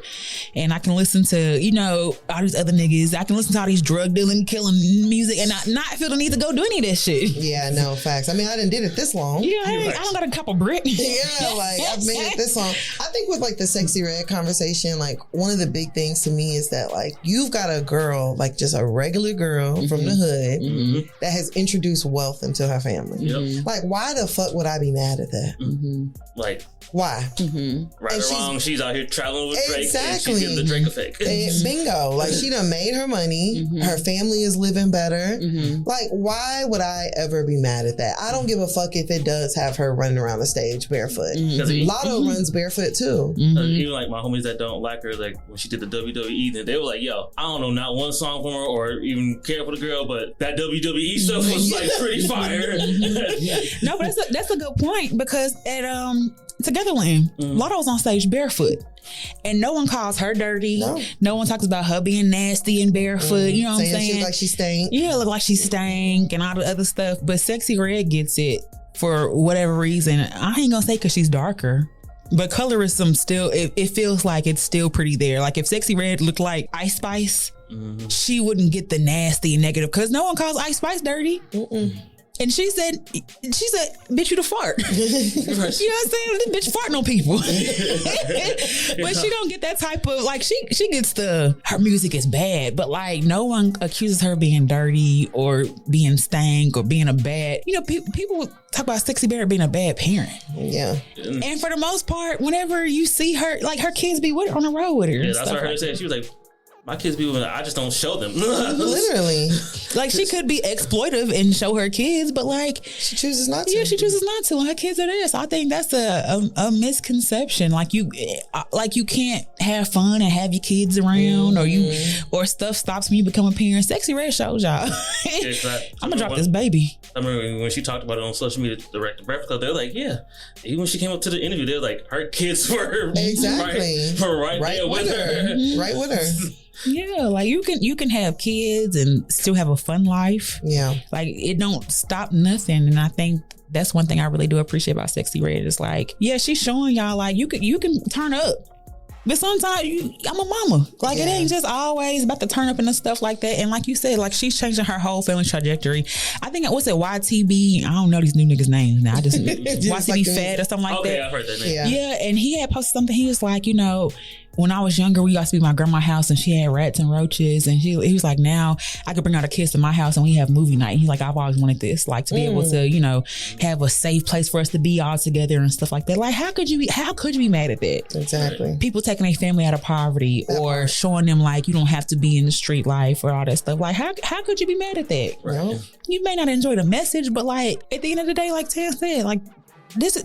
and I can listen to, you know, all these other niggas. I can listen to all these drug dealing, killing music and not feel the need to go do any of that shit. Yeah, no, facts. I mean, I didn't did it this long. Yeah, I don't got a couple bricks. Yeah, like I've made it this long. I think with like the Sexyy Red conversation, like one of the big things to me is that like you've got a girl, like just a regular girl from the hood that has introduced wealth into her family. Like, why the fuck would I be mad at that? Like, why? Right or wrong, she's out here traveling with Drake. Exactly. And she's getting the Drake effect. Bingo. Like, she done made her money. Her family is living better. Like, why would I ever be mad at that? I don't give a fuck if it does have her running around the stage barefoot. Lotto runs barefoot too. Even like my homies that don't like her, like when she did the WWE, they were like, yo, I don't know not one song from her or even care for the girl, but that WWE stuff was like pretty fire. No, but that's a good point because at Togetherland, Lotto was on stage barefoot. And no one calls her dirty. No one talks about her being nasty and barefoot. You know what I'm saying? She look like she stank. Yeah, look like she stank and all the other stuff. But Sexyy Red gets it for whatever reason. I ain't gonna say because she's darker. But colorism still, it feels like it's still pretty there. Like if Sexyy Red looked like Ice Spice, she wouldn't get the nasty and negative because no one calls Ice Spice dirty. And she said, bitch, you the fart. You know what I'm saying? This bitch farting on people. But she don't get that type of, like, she gets her music is bad, but like no one accuses her being dirty or being stank or being a bad, you know, people talk about Sexyy Red being a bad parent. Yeah. And for the most part, whenever you see her, like her kids be with her on the road with her. Yeah, that's what I heard her say. She was like, my kids be with me, I just don't show them. Literally. Like she could be exploitive and show her kids, but like she chooses not to. Yeah, she chooses not to. And her kids are there. So I think that's a misconception. Like you can't have fun and have your kids around or stuff stops when you become a parent. Sexyy Red shows y'all. I'm gonna drop this baby. I remember when she talked about it on social media, the Breakfast Club, they were like, yeah. Even when she came up to the interview, they were like, her kids were exactly right there with her. Right with her. Yeah, like you can have kids and still have a fun life. Yeah, like it don't stop nothing. And I think that's one thing I really do appreciate about Sexyy Red is like, yeah, she's showing y'all like you can turn up But sometimes I'm a mama. Like it ain't just always about to turn up and stuff like that. And like you said, like she's changing her whole family trajectory. I think what's it, YTB? I don't know these new niggas' names now. I just YTB like Fed or something like that. Okay, I've heard that name. Yeah, and he had posted something. He was like, when I was younger, we used to be at my grandma's house and she had rats and roaches. And he was like, now I could bring out the kids to my house and we have movie night. He's like, I've always wanted this, like to be able to, have a safe place for us to be all together and stuff like that. Like, how could you be mad at that? Exactly. People taking their family out of poverty or showing them like you don't have to be in the street life or all that stuff. Like, how could you be mad at that? Right. You may not enjoy the message, but like at the end of the day, like Tam said, like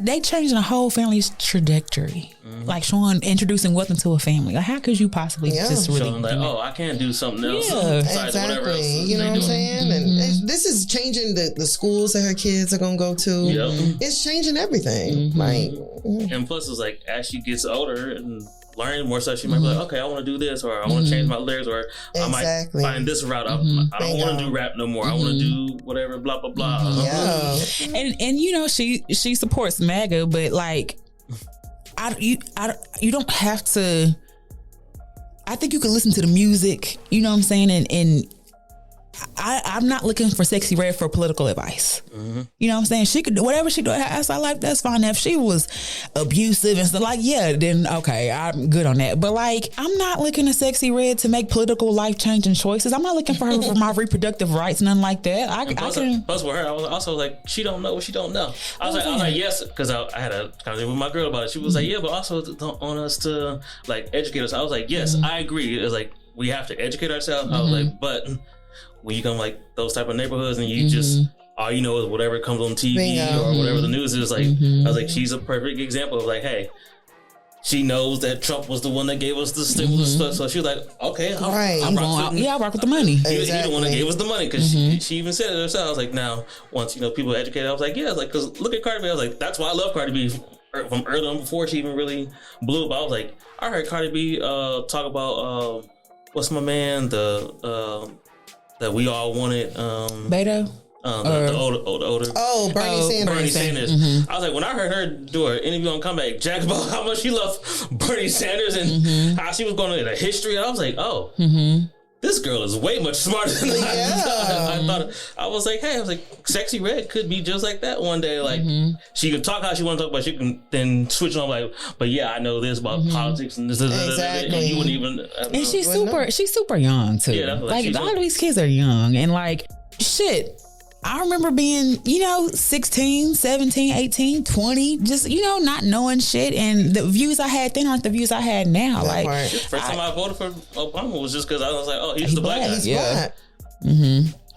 they changing the whole family's trajectory. Like introducing wealth into a family. Like how could you possibly just really showing like, I can't do something else. Yeah, exactly. You know what I'm saying? And this is changing the schools that her kids are gonna go to. Yep. It's changing everything. Like, and plus, it's like as she gets older and learning more stuff, she might be like, okay, I want to do this, or I want to change my lyrics, or I might find this route. I don't want to do rap no more. I want to do whatever, blah blah blah. Yeah. And she supports MAGA, but like, you don't have to. I think you can listen to the music. You know what I'm saying, and I'm not looking for Sexyy Red for political advice. You know what I'm saying? She could, whatever she do outside her life, that's fine. If she was abusive and stuff, like, then okay, I'm good on that. But like, I'm not looking to Sexyy Red to make political life-changing choices. I'm not looking for her for my reproductive rights, nothing like that. Plus with her, I was also like, she don't know what she don't know. I was like, yes, because I had a conversation with my girl about it. She was like, yeah, but also don't want us to like educate us. I was like, yes, I agree. It was like, we have to educate ourselves. I was like, but when you come like those type of neighborhoods and you just all you know is whatever comes on TV or whatever the news is, like I was like, she's a perfect example of like, hey, she knows that Trump was the one that gave us the stimulus stuff, so she was like, okay, I rock with the money. He was the one that gave us the money because she even said it herself. I was like, now once people educated, I was like, yeah, like because look at Cardi B. I was like, that's why I love Cardi B from early on before she even really blew up. I was like, I heard Cardi B talk about what's my man that we all wanted. Beto? The older. Oh, Bernie Sanders. Bernie Sanders. I was like, when I heard her do an interview on Comeback Jack about how much she loved Bernie Sanders and how she was going into history, and I was like, this girl is way much smarter than I thought. I was like, hey, Sexyy Red could be just like that one day. Like, she can talk how she want to talk, but she can then switch on like, but yeah, I know this about politics and this, and you wouldn't even. And she's super young too. Yeah, like a lot of these kids are young, and like shit. I remember being, 16, 17, 18, 20, just, not knowing shit. And the views I had then aren't the views I had now. First time I voted for Obama was just because I was like, oh, he's the black guy. He's black.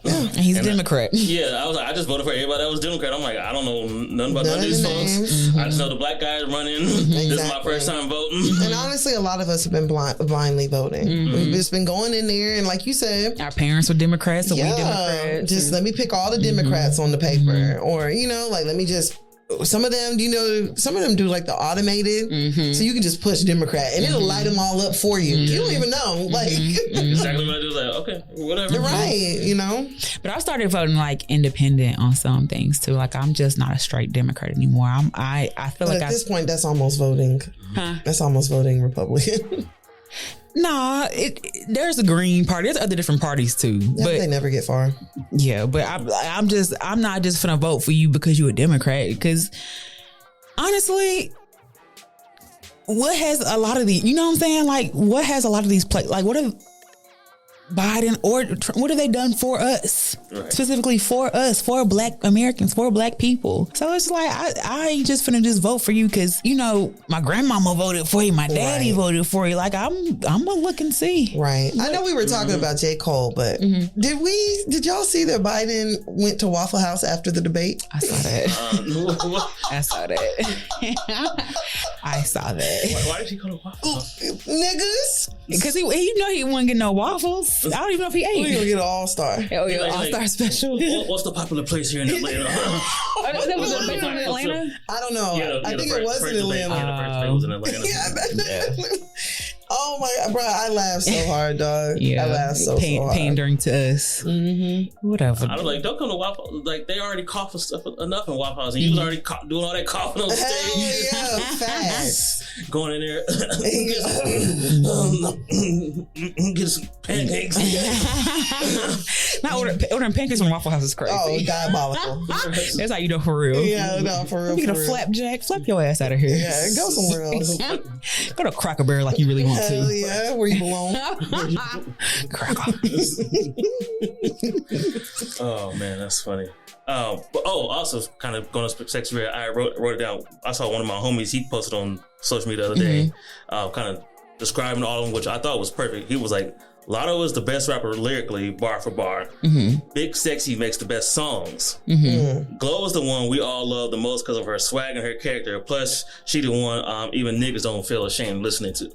And he's a Democrat. I was like, I just voted for everybody that was Democrat. I'm like, I don't know nothing about none of these folks. I just know the black guy is running. This is my first time voting. And honestly, a lot of us have been blindly voting. We've just been going in there, and like you said, our parents were Democrats, so we Democrats. Just let me pick all the Democrats on the paper, or like let me just. Some of them, some of them do like the automated, so you can just push Democrat and it'll light them all up for you. You don't even know, like exactly what I do. Like, okay, whatever, right? But I started voting like independent on some things too. Like I'm just not a straight Democrat anymore. I feel but like at this point, that's almost voting. That's almost voting Republican. Nah, there's a Green Party. There's other different parties too, but they never get far. Yeah, but I'm not just finna vote for you because you're a Democrat. Because honestly, what has a lot of these? You know what I'm saying? Like, what has a lot of these like what have Biden or what have they done for us? Right. Specifically for us, for Black Americans, for Black people. So it's like I ain't just finna just vote for you because my grandmama voted for you, my daddy voted for you. Like I'm gonna look and see. Right. I know we were talking about J. Cole, but did y'all see that Biden went to Waffle House after the debate? I saw that. I saw that. I saw that. Why did he go to Waffle House? Niggas. Because he wouldn't get no waffles. I don't even know if he ate. We're gonna get an all-star. Oh yeah, all-star special. What's the popular place here in Atlanta? That was in Atlanta? I don't know. I think it was in Atlanta. Yeah, the first day was in Atlanta. Oh my god, bro! I laughed so hard, dog. Yeah, I laughed so hard. Pandering to us. Whatever. I was like, don't come to Waffle. Like, they already cough for stuff enough in Waffle House, and you was already doing all that coughing on stage. Hell yeah, facts. Going in there, get some pancakes. Not ordering pancakes from Waffle House is crazy. Oh, diabolical. That's how you do for real. Yeah, no, for real. You get a for real. flapjack, flap your ass out of here. Yeah, go somewhere else. Go to Cracker Barrel like you really want Hell to. yeah, where you belong. Cracker. Oh man, that's funny. But also kind of going to Sexyy Red, I wrote it down. I saw one of my homies, he posted on social media the other day, kind of describing all of them, which I thought was perfect. He was like, Lotto is the best rapper lyrically, bar for bar. Big Sexy makes the best songs. Glow is the one we all love the most because of her swag and her character. Plus, she the one even niggas don't feel ashamed listening to.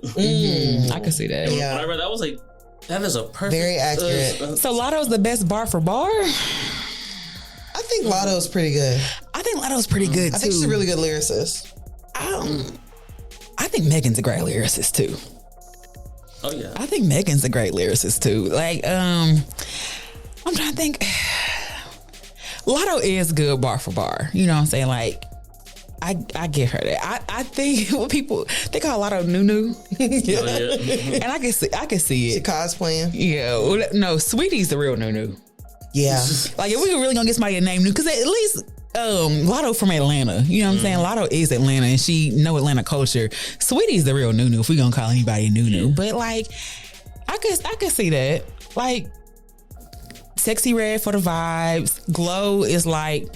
I can see that. Yeah. When I read that, I was like, that is a perfect. Very accurate. So Lotto's the best bar for bar? I think Lotto's pretty good. I think Lotto's pretty good too. I think she's a really good lyricist. I think Megan's a great lyricist too. Oh yeah. I think Megan's a great lyricist too. Like, I'm trying to think. Lotto is good bar for bar. You know what I'm saying? Like, I give her that. I think what people they call Lotto Nunu. Yeah. And I can see She it. cosplaying. Yeah. Well, no, Sweetie's the real Nunu. Yeah. Like, if we were really gonna get somebody a name, because at least Lotto from Atlanta, you know what I'm saying? Lotto is Atlanta, and she know Atlanta culture. Sweetie's the real Nunu, if we gonna call anybody a Nunu. But like, I could see that. Like, Sexyy Red for the vibes. Glow is like,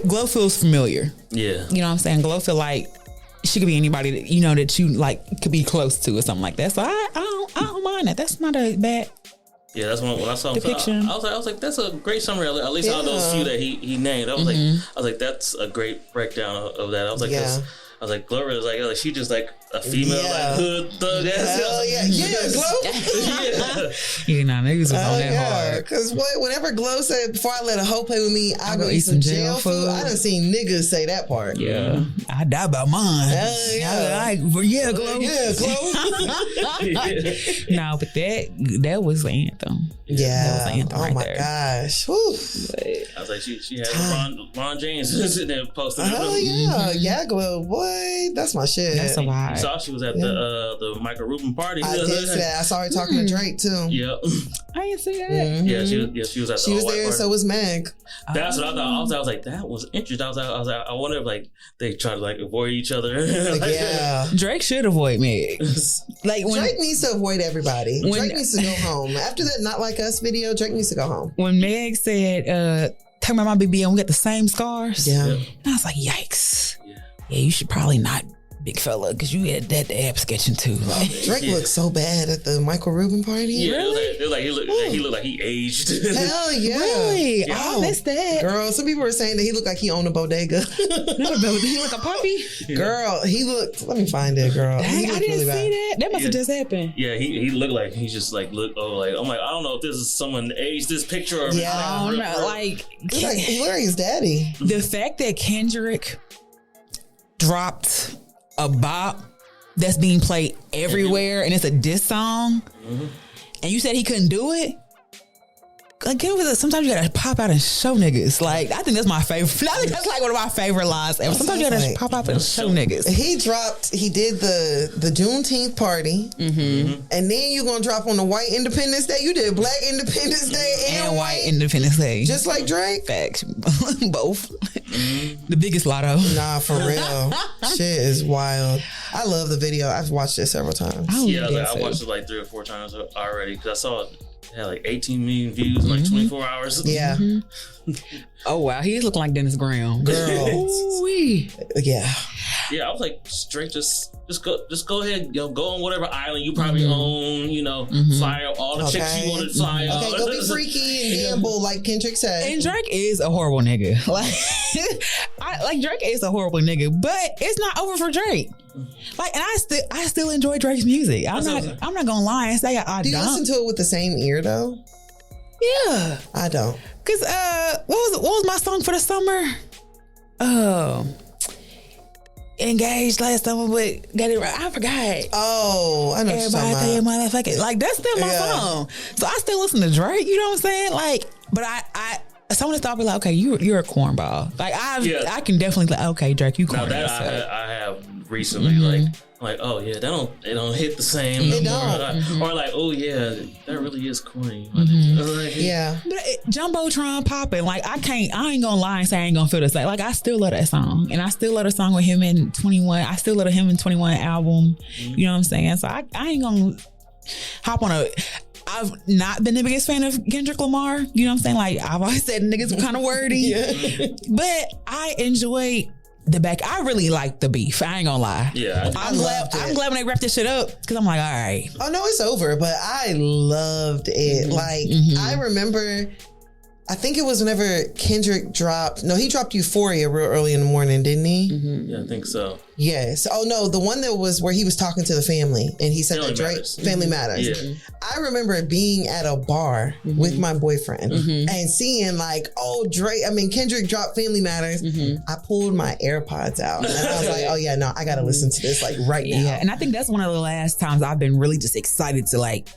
Glow feels familiar. Yeah. You know what I'm saying? Glow feel like she could be anybody that you know that you like could be close to or something like that. So I don't mind that. That's not a bad. Yeah, that's when I saw him. Depiction. I was like, that's a great summary. At least out of those few that he named. I was like, that's a great breakdown of that. I was like, Gloria is like she just like a female like hood thug ass. Hell yeah, Glow. You know, niggas was on that hard. Because whenever Glow said, before I let a hoe play with me, I'll go eat some jail food. I done seen niggas say that part. Yeah, I die about mine. Hell yeah. Glow. Yeah, Glow. No, but that was the anthem. Yeah. That was the anthem right there. Oh my gosh. Whew. I was like, she had Ron James sitting there posting. Oh yeah, yeah, Glow. Boy, that's my shit. That's a vibe. You saw she was at the Michael Rubin party. I did see that. I saw her talking to Drake too. Yeah. I didn't see that. Yeah, she was at the She was all-white there, party. so was Meg. That's what I thought. I was like, that was interesting. I was like, I wonder if like they try to like avoid each other. Yeah. Drake should avoid Meg. Like when Drake needs to avoid everybody. Drake needs to go home. After that Not Like Us video, Drake needs to go home. when Meg said, "Talking about my BB and we got the same scars," Yeah. and I was like, "Yikes! Yeah, you should probably not, big fella, because you had that ab sketching too." Like, Drake looked so bad at the Michael Rubin party. Yeah, it was like he looked like he aged. Hell yeah. really? Yeah. Oh, I missed that. Girl, some people were saying that he looked like he owned a bodega. Not a baby. He like a puppy. Girl, he looked, let me find it, girl. Dang, He I looked didn't really see bad. that. That must have just happened. Yeah, he looked like he just like looked like I'm like I don't know if this is someone aged this picture or Yeah. I don't know. Like, He looked like his daddy. the fact that Kendrick dropped a bop that's being played everywhere and it's a diss song, and you said he couldn't do it. Like, get over it. Sometimes you gotta pop out and show niggas. Like, I think that's my favorite. I think that's like one of my favorite lines ever. Sometimes you gotta Like, pop out and show niggas. He did the Juneteenth party, and then you gonna drop on the White Independence Day. You did Black Independence Day and White Independence Day. just like Drake. Facts. Both. The biggest Lotto. Nah, for real. Shit is wild. I love the video. I've watched it several times. Yeah, I watched it like 3 or 4 times already because I saw it had like 18 million views in like 24 hours. Yeah. Oh wow, he looking like Dennis Graham. Girl. Ooh-wee. Yeah. Yeah, I was like, straight, just go ahead, go on whatever island you probably own, fly out all the chicks you want to fly out. Okay, go be freaky and gamble like Kendrick said. And Drake is a horrible nigga. Like, Drake is a horrible nigga, but it's not over for Drake. Like, and I still enjoy Drake's music. I'm not gonna lie and say I Do you don't. listen to it with the same ear though? Yeah, I don't. cause what was my song for the summer? engaged last summer, but got it right. I forgot. Oh, I know what you're Everybody talking think about. motherfucker. Like, that's still my song. So I still listen to Drake, you know what I'm saying? Like, but I some of the stuff be like, okay, you're a cornball. Like I can definitely like, okay, Drake, you corny. Now that I have recently like, oh yeah, it don't hit the same. It no don't. more. Or like, oh yeah, that really is corny. Like, Yeah. But Jumbotron popping, like I ain't gonna lie and say I ain't gonna feel the same. Like I still love that song, and I still love the song with him in 21. I still love him in 21 album. You know what I'm saying? So I ain't gonna hop on I've not been the biggest fan of Kendrick Lamar. You know what I'm saying? Like I've always said niggas were kind of wordy, but I enjoy the back. I really like the beef. I ain't gonna lie. Yeah, I'm glad when they wrap this shit up because I'm like, all right. Oh no, it's over. But I loved it. Like I remember, I think it was whenever Kendrick dropped. No, he dropped Euphoria real early in the morning, didn't he? Yeah, I think so. Yes. Oh no, the one that was where he was talking to the family and he said that Drake Family Matters. Yeah. I remember being at a bar with my boyfriend and seeing like, oh Kendrick dropped Family Matters. I pulled my AirPods out and I was like, oh yeah, no, I gotta listen to this like right now. Yeah, and I think that's one of the last times I've been really just excited to like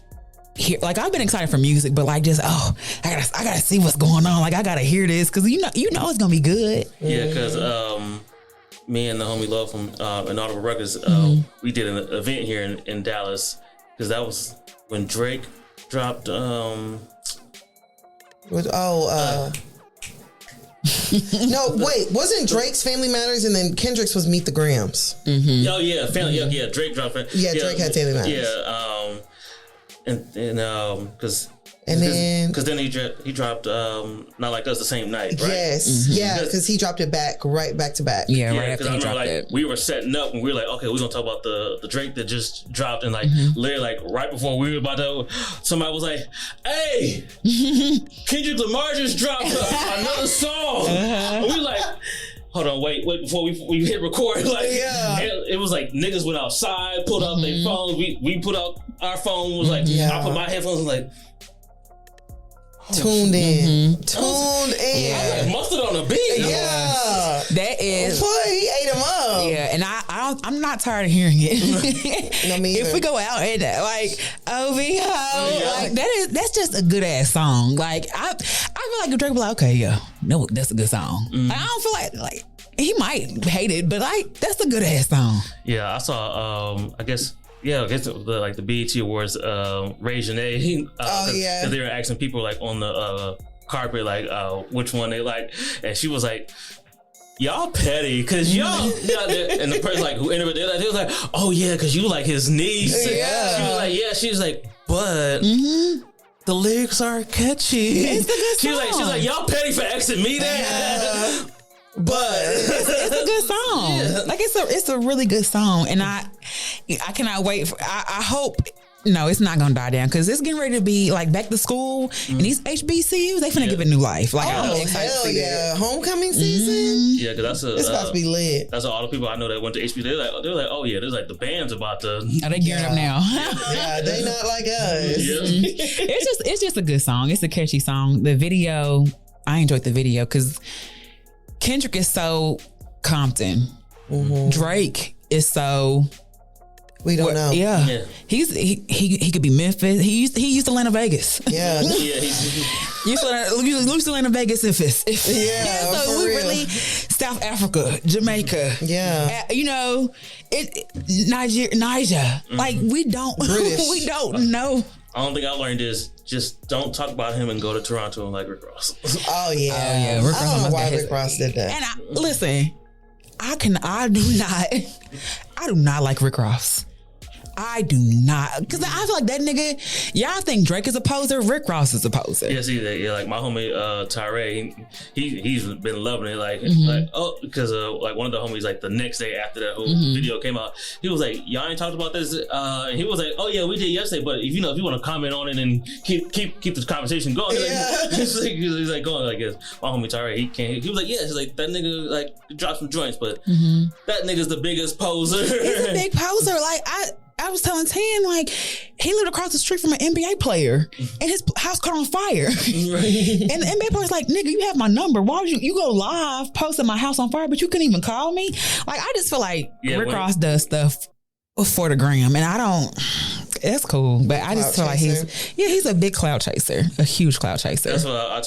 hear. Like I've been excited for music, but like just I gotta see what's going on. Like I gotta hear this because you know it's gonna be good. Yeah, because me and the homie Love from Inaudible Records, we did an event here in Dallas because that was when Drake dropped. No, wait, wasn't Drake's Family Matters and then Kendrick's was Meet the Grams? Oh yeah, Family. Yeah, Drake dropped. Yeah, Drake had Family Matters. Yeah, and then he dropped Not Like Us the same night, right? Yes, yeah, because he dropped it back to back. Yeah, right after because he I dropped remember it. like we were setting up and we were like, okay, we're gonna talk about the Drake that just dropped, and like literally like right before we were about to, somebody was like, hey, Kendrick Lamar just dropped another song. And we like, hold on, wait before we hit record. Like, it was like niggas went outside, pulled out their phones. We put out our phone. Was like, I put my headphones. Was like, tuned in. I was like, mustard on the beat. Yeah, that is. Boy, he ate him up. Yeah, and I'm not tired of hearing it. No, me either. If we go out and like OVO, like that's just a good ass song. Like I feel like if Drake be like, okay, yeah, no, that's a good song. Like, I don't feel like he might hate it, but like that's a good ass song. Yeah, I saw. I guess the BET Awards, Ray Janae. Because they were asking people like on the carpet like which one they like, and she was like, y'all petty because y'all and the person like who interviewed they was like, oh yeah, because you like his niece. Yeah. She was like, yeah, she was like, but the lyrics are catchy. It's a good song. She was like, y'all petty for asking me that. But it's a good song. Yeah. Like it's a really good song, and I cannot wait for. I hope. No, it's not gonna die down because it's getting ready to be like back to school, and these HBCUs they finna give it new life. Like I'm excited to see that. Homecoming season. Yeah, because it's about to be lit. That's all the people I know that went to HBCU. They're like, oh yeah, there's like the band's about to. Are they gearing up now? Yeah, they not like us. It's just a good song. It's a catchy song. The video, I enjoyed the video because Kendrick is so Compton. Drake is so. We don't know. Yeah. He could be Memphis. He used to land in Vegas. Yeah. used to land in Vegas so we real. really South Africa, Jamaica. Yeah. Niger. Like we don't we don't know. The only thing I learned is just don't talk about him and go to Toronto and like Rick Ross. Oh yeah. Rick Ross I don't know why Rick Ross did that. And listen, I do not like Rick Ross. I do not, because I feel like that nigga. Y'all think Drake is a poser? Rick Ross is a poser. Yeah, see that. Yeah, like my homie Tyree, he's been loving it. Like because like one of the homies like the next day after that whole video came out, he was like, y'all ain't talked about this. And he was like, oh yeah, we did yesterday, but if you want to comment on it and keep this conversation going, he's like going like this. My homie Tyree, he was like, yeah, he's like that nigga like dropped some joints, but that nigga's the biggest poser. He's a big poser. Like I was telling Tan, like, he lived across the street from an NBA player and his house caught on fire. And the NBA player's like, nigga, you have my number. Why would you go live posting my house on fire, but you couldn't even call me? Like, I just feel like Rick Ross does stuff for the gram, and I don't. It's cool, but I just feel like he's a big cloud chaser, a huge cloud chaser. That's what I